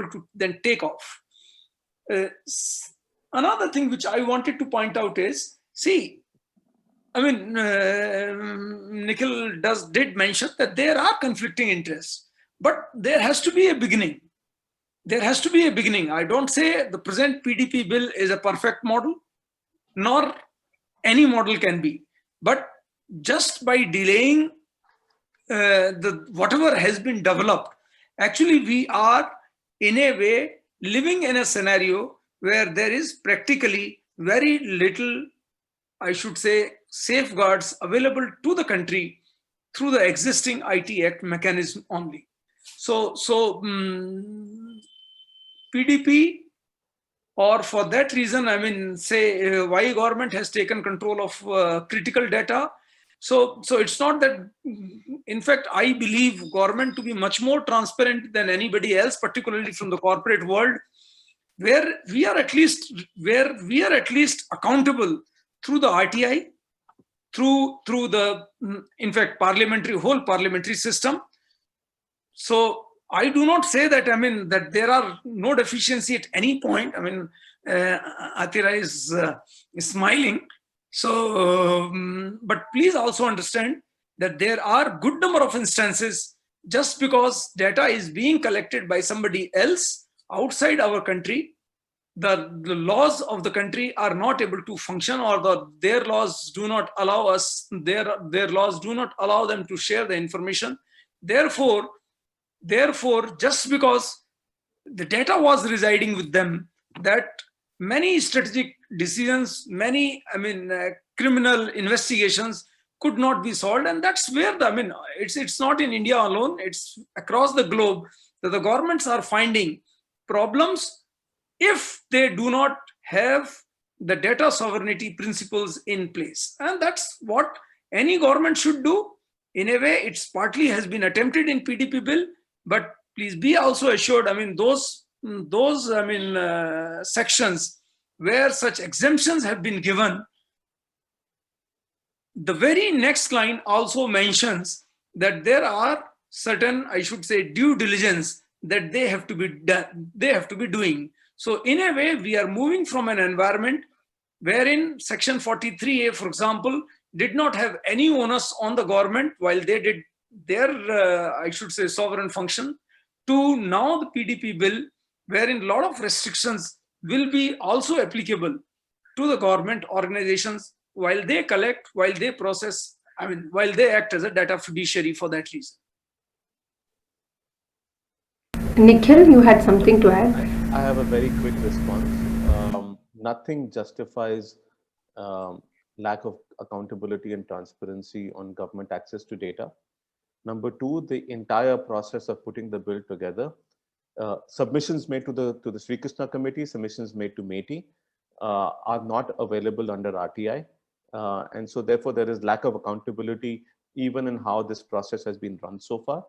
to then take off. Another thing which I wanted to point out is, see, Nikhil did mention that there are conflicting interests, but there has to be a beginning. There has to be a beginning. I don't say the present PDP bill is a perfect model, nor any model can be. But just by delaying whatever has been developed, actually we are in a way living in a scenario where there is practically very little, I should say, safeguards available to the country through the existing IT Act mechanism only. So PDP, or for that reason, why government has taken control of critical data. So it's not that, in fact, I believe government to be much more transparent than anybody else, particularly from the corporate world, where we are at least accountable through the RTI, through the, in fact, whole parliamentary system. So I do not say that, that there are no deficiency at any point. Atira is smiling. So, but please also understand that there are good number of instances, just because data is being collected by somebody else outside our country, the laws of the country are not able to function, or their laws do not allow us, their laws do not allow them to share the information. Therefore, just because the data was residing with them, that many strategic decisions, many, criminal investigations could not be solved. And that's where it's not in India alone, it's across the globe that the governments are finding problems if they do not have the data sovereignty principles in place. And that's what any government should do. In a way, it's partly has been attempted in PDP bill, but please be also assured, I mean, those sections where such exemptions have been given, the very next line also mentions that there are certain, I should say, due diligence that they have to be done, they have to be doing. So in a way, we are moving from an environment wherein Section 43A, for example, did not have any onus on the government while they did their, I should say, sovereign function, to now the PDP bill, wherein a lot of restrictions will be also applicable to the government organizations while they collect, while they process, I mean, while they act as a data fiduciary for that reason. Nikhil, you had something to add? I have a very quick response. Nothing justifies lack of accountability and transparency on government access to data. Number two, the entire process of putting the bill together, submissions made to the Sri Krishna committee, submissions made to METI are not available under RTI. And so therefore there is lack of accountability even in how this process has been run so far.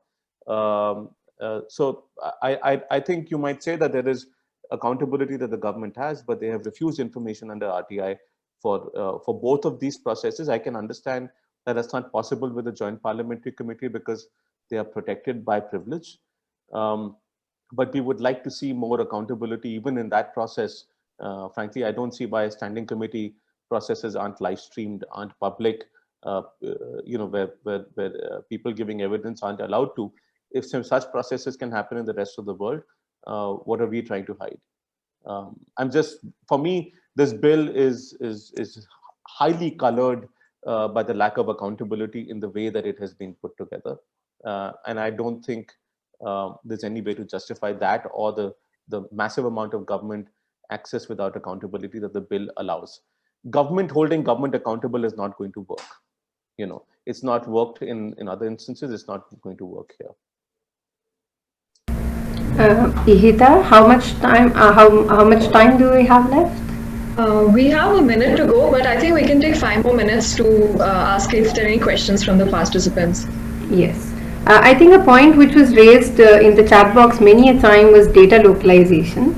So I think you might say that there is accountability that the government has, but they have refused information under RTI for both of these processes. I can understand that that's not possible with the Joint Parliamentary Committee because they are protected by privilege. But we would like to see more accountability even in that process. Frankly, I don't see why standing committee processes aren't live streamed, aren't public, where people giving evidence aren't allowed to. If some such processes can happen in the rest of the world, what are we trying to hide? For me, this bill is highly colored by the lack of accountability in the way that it has been put together. And I don't think there's any way to justify that or the massive amount of government access without accountability that the bill allows. Government holding government accountable is not going to work. It's not worked in other instances. It's not going to work here. Ihita, how much time? How much time do we have left? We have a minute to go, but I think we can take 5 more minutes to ask if there are any questions from the participants. Yes. I think a point which was raised in the chat box many a time was data localization.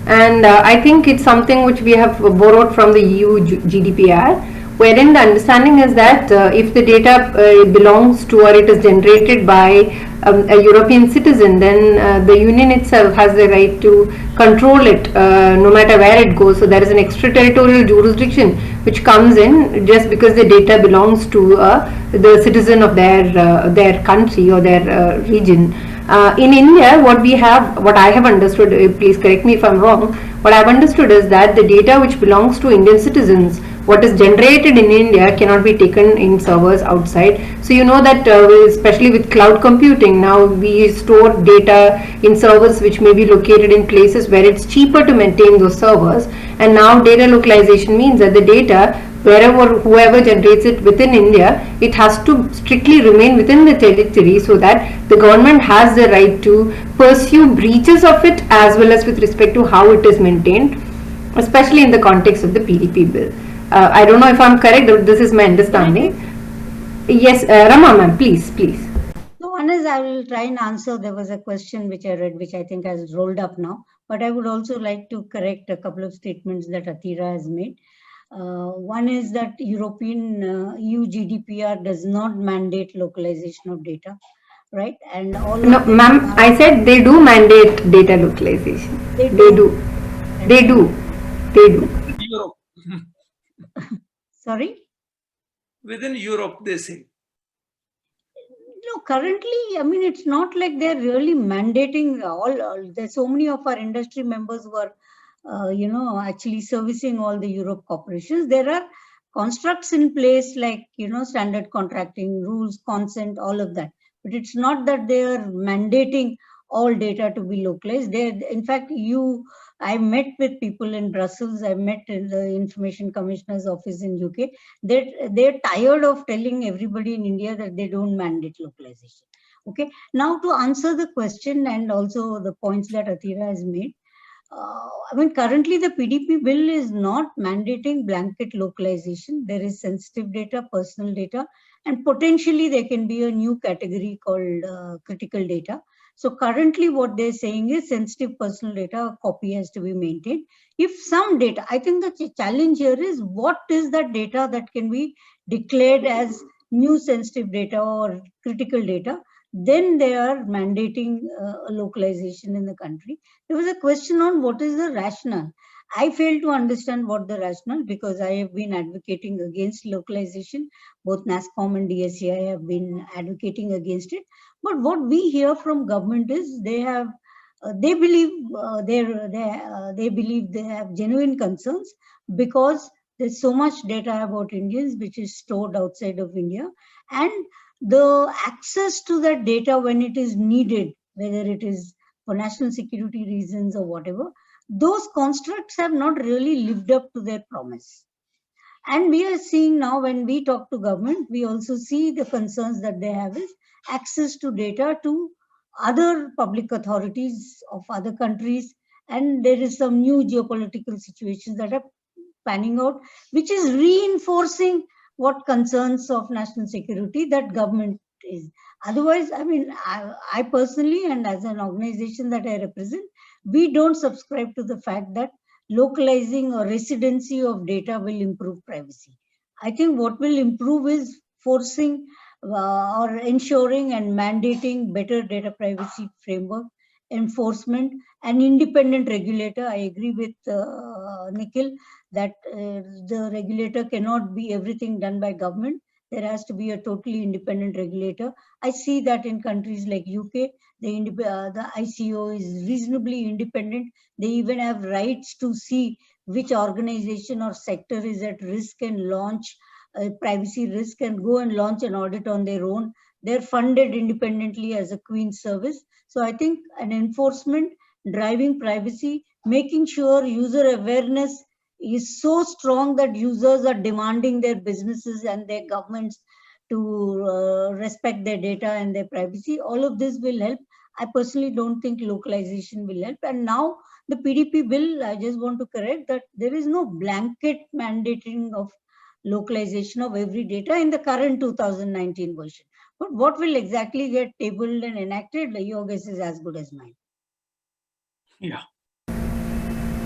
And I think it's something which we have borrowed from the EU GDPR, wherein the understanding is that if the data belongs to or it is generated by a European citizen, then the Union itself has the right to control it no matter where it goes. So there is an extraterritorial jurisdiction which comes in just because the data belongs to the citizen of their country or their region. In India, what I have understood, please correct me if I'm wrong, what I've understood is that the data which belongs to Indian citizens, what is generated in India cannot be taken in servers outside. So you know that especially with cloud computing, now we store data in servers which may be located in places where it's cheaper to maintain those servers. And now data localization means that the data, whoever generates it within India, it has to strictly remain within the territory so that the government has the right to pursue breaches of it as well as with respect to how it is maintained, especially in the context of the PDP bill. I don't know if I'm correct, but this is my understanding. Yes, Rama ma'am, please. So one is, I will try and answer. There was a question which I read, which I think has rolled up now, but I would also like to correct a couple of statements that Athira has made. One is that European EU GDPR does not mandate localization of data, right? And all. No, ma'am, I said they do mandate data localization. They do. Europe. Sorry? Within Europe, they say. No, currently, I mean, it's not like they're really mandating all. There's so many of our industry members who are, actually servicing all the Europe corporations. There are constructs in place like, standard contracting, rules, consent, all of that. But it's not that they are mandating all data to be localized. In fact, I met with people in Brussels. I met in the Information Commissioner's office in UK. They're tired of telling everybody in India that they don't mandate localization. Okay. Now to answer the question and also the points that Athira has made, I mean, currently the PDP bill is not mandating blanket localization. There is sensitive data, personal data, and potentially there can be a new category called critical data. So currently what they're saying is sensitive personal data, a copy has to be maintained. If some data, I think the challenge here is what is that data that can be declared as new sensitive data or critical data, then they are mandating a localization in the country. There was a question on what is the rationale. I fail to understand what the rationale, because I have been advocating against localization. Both NASSCOM and DSCI have been advocating against it. But what we hear from government is they believe they believe they have genuine concerns, because there's so much data about Indians which is stored outside of India, and the access to that data when it is needed, whether it is for national security reasons or whatever, those constructs have not really lived up to their promise. And we are seeing now, when we talk to government, we also see the concerns that they have is access to data to other public authorities of other countries. And there is some new geopolitical situations that are panning out, which is reinforcing what concerns of national security that government is. Otherwise, I mean, I personally, and as an organization that I represent, we don't subscribe to the fact that localizing or residency of data will improve privacy. I think what will improve is forcing or ensuring and mandating better data privacy framework, enforcement, and independent regulator. I agree with Nikhil that the regulator cannot be everything done by government. There has to be a totally independent regulator. I see that in countries like UK, the ICO is reasonably independent. They even have rights to see which organization or sector is at risk and launch privacy risk and go and launch an audit on their own. They're funded independently as a Queen's service. So I think an enforcement, driving privacy, making sure user awareness is so strong that users are demanding their businesses and their governments to respect their data and their privacy. All of this will help. I personally don't think localization will help. And now the PDP bill, I just want to correct that there is no blanket mandating of localization of every data in the current 2019 version. But what will exactly get tabled and enacted, your guess is as good as mine. Yeah.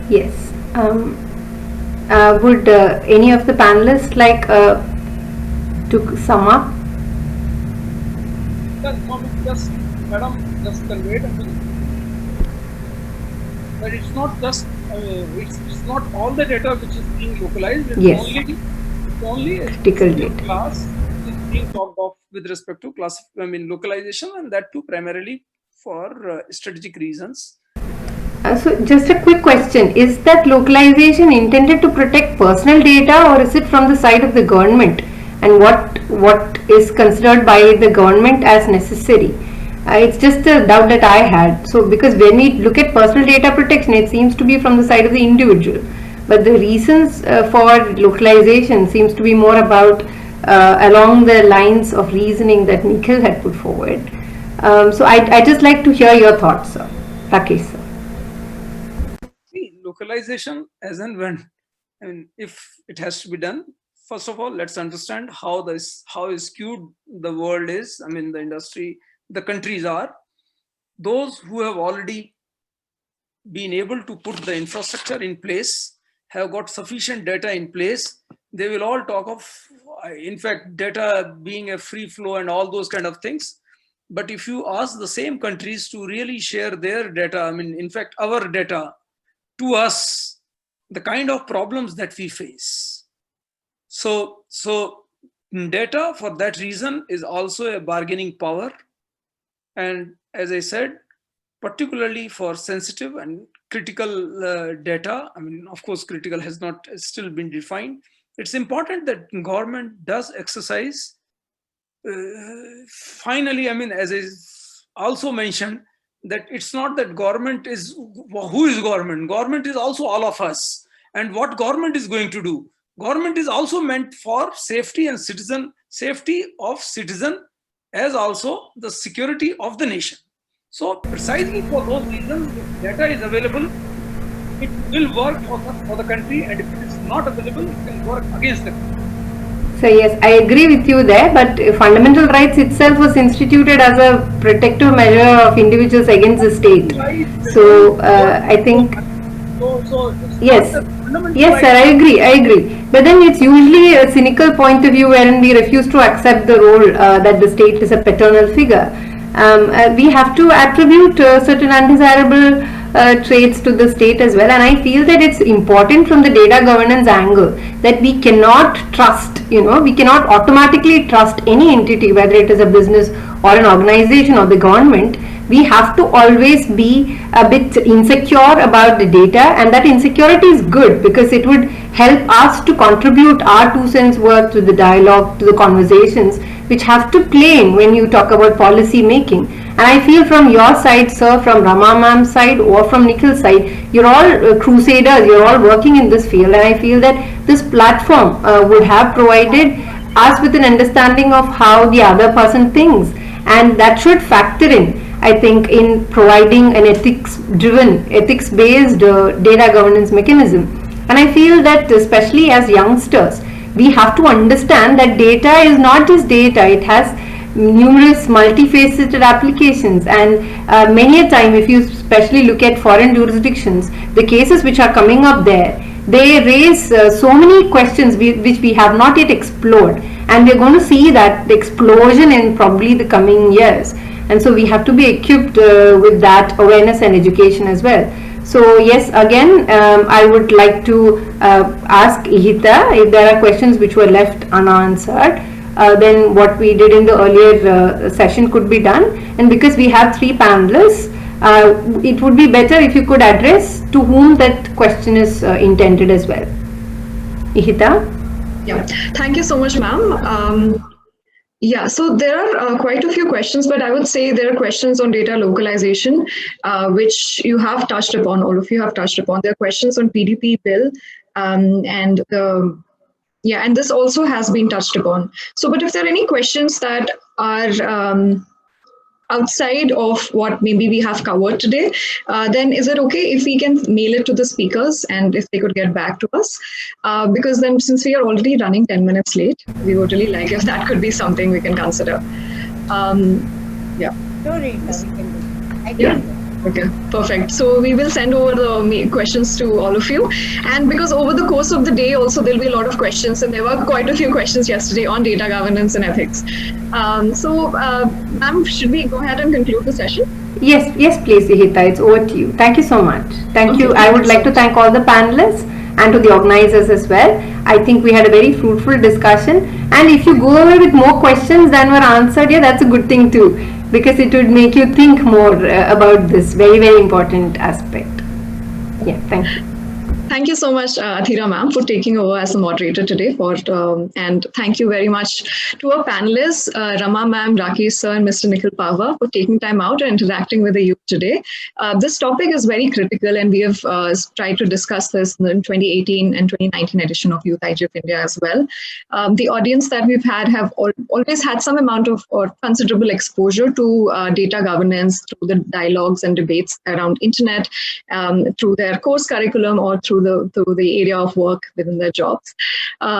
Yes. Would any of the panelists like to sum up? Madam just conveyed that it's not just it's not all the data which is being localized. It's Yes. only a Critical data class is being talked of with respect to localization, and that too primarily for strategic reasons. So just a quick question, is that localization intended to protect personal data, or is it from the side of the government, and what is considered by the government as necessary? It's just a doubt that I had. So because when we look at personal data protection, it seems to be from the side of the individual, but the reasons for localization seems to be more about along the lines of reasoning that Nikhil had put forward. So I just like to hear your thoughts, sir. Rakesh, sir. See, localization as and when, if it has to be done, first of all, let's understand how skewed the world is. The industry, the countries are. Those who have already been able to put the infrastructure in place, have got sufficient data in place, they will all talk of, in fact, data being a free flow and all those kind of things. But if you ask the same countries to really share their data, in fact, our data to us, the kind of problems that we face. So data for that reason is also a bargaining power. And as I said, particularly for sensitive and critical data, of course, critical has not still been defined. It's important that government does exercise. Finally, as I also mentioned, that it's not that government is, who is government? Government is also all of us. And what government is going to do? Government is also meant for safety of citizen, as also the security of the nation. So precisely for those reasons, if data is available, it will work for the country, and if it is not available, it can work against the country. So yes, I agree with you there, but fundamental rights itself was instituted as a protective measure of individuals against the state. So I think, yes, yes sir, I agree. But then it's usually a cynical point of view wherein we refuse to accept the role that the state is a paternal figure. We have to attribute certain undesirable traits to the state as well, and I feel that it's important from the data governance angle that we cannot trust, we cannot automatically trust any entity, whether it is a business or an organization or the government. We have to always be a bit insecure about the data, and that insecurity is good because it would help us to contribute our 2 cents worth to the dialogue, to the conversations which have to play in when you talk about policy making. And I feel from your side, sir, from Rama ma'am's side or from Nikhil's side, you're all crusaders, you're all working in this field, and I feel that this platform would have provided us with an understanding of how the other person thinks, and that should factor in, I think, in providing an ethics-driven, ethics-based data governance mechanism. And I feel that especially as youngsters, we have to understand that data is not just data, it has numerous multifaceted applications, and many a time, if you especially look at foreign jurisdictions, the cases which are coming up there, they raise so many questions which we have not yet explored, and we're going to see that explosion in probably the coming years. And so we have to be equipped with that awareness and education as well. So yes, again, I would like to ask Ihita if there are questions which were left unanswered. Then what we did in the earlier session could be done, and because we have 3 panelists, it would be better if you could address to whom that question is intended as well. Ihita? Yeah, thank you so much, ma'am. Yeah, so there are quite a few questions, but I would say there are questions on data localization, which you have touched upon, all of you have touched upon. There are questions on PDP bill, and this also has been touched upon. So, but if there are any questions that are outside of what maybe we have covered today, then is it okay if we can mail it to the speakers and if they could get back to us? Because then, since we are already running 10 minutes late, we would really like if that could be something we can consider. Yeah. Sure, Rita, we can do. I can Yeah. do that. Okay, perfect. So we will send over the questions to all of you. And because over the course of the day also there'll be a lot of questions, and there were quite a few questions yesterday on data governance and ethics. Ma'am, should we go ahead and conclude the session? Yes, please, Ihita, it's over to you. Thank you so much. Thank you. I would like to thank all the panelists and to the organizers as well. I think we had a very fruitful discussion, and if you go away with more questions than were answered, yeah, that's a good thing too, because it would make you think more about this very, very important aspect. Yeah, thank you. Thank you so much, Athira ma'am, for taking over as the moderator today. And thank you very much to our panelists, Rama ma'am, Rakesh sir, and Mr. Nikhil Pahwa, for taking time out and interacting with the youth today. This topic is very critical, and we have tried to discuss this in the 2018 and 2019 edition of Youth IGF India as well. The audience that we've had have always had some amount of or considerable exposure to data governance through the dialogues and debates around internet, through their course curriculum or through the area of work within their jobs.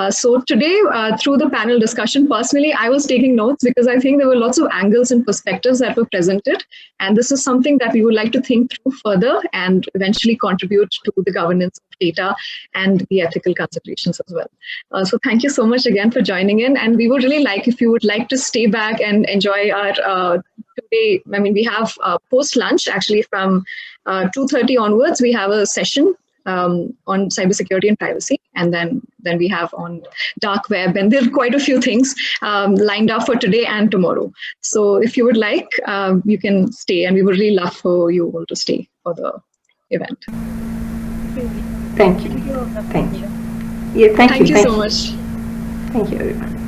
So today, through the panel discussion, personally, I was taking notes because I think there were lots of angles and perspectives that were presented. And this is something that we would like to think through further and eventually contribute to the governance of data and the ethical considerations as well. So thank you so much again for joining in. And we would really like if you would like to stay back and enjoy our today. I mean, we have post-lunch actually from 2:30 onwards, we have a session on cybersecurity and privacy, and then we have on dark web, and there are quite a few things lined up for today and tomorrow. So if you would like, you can stay, and we would really love for you all to stay for the event. Thank you. Thank you. Yeah, thank you. Thank you so much. Thank you, everyone.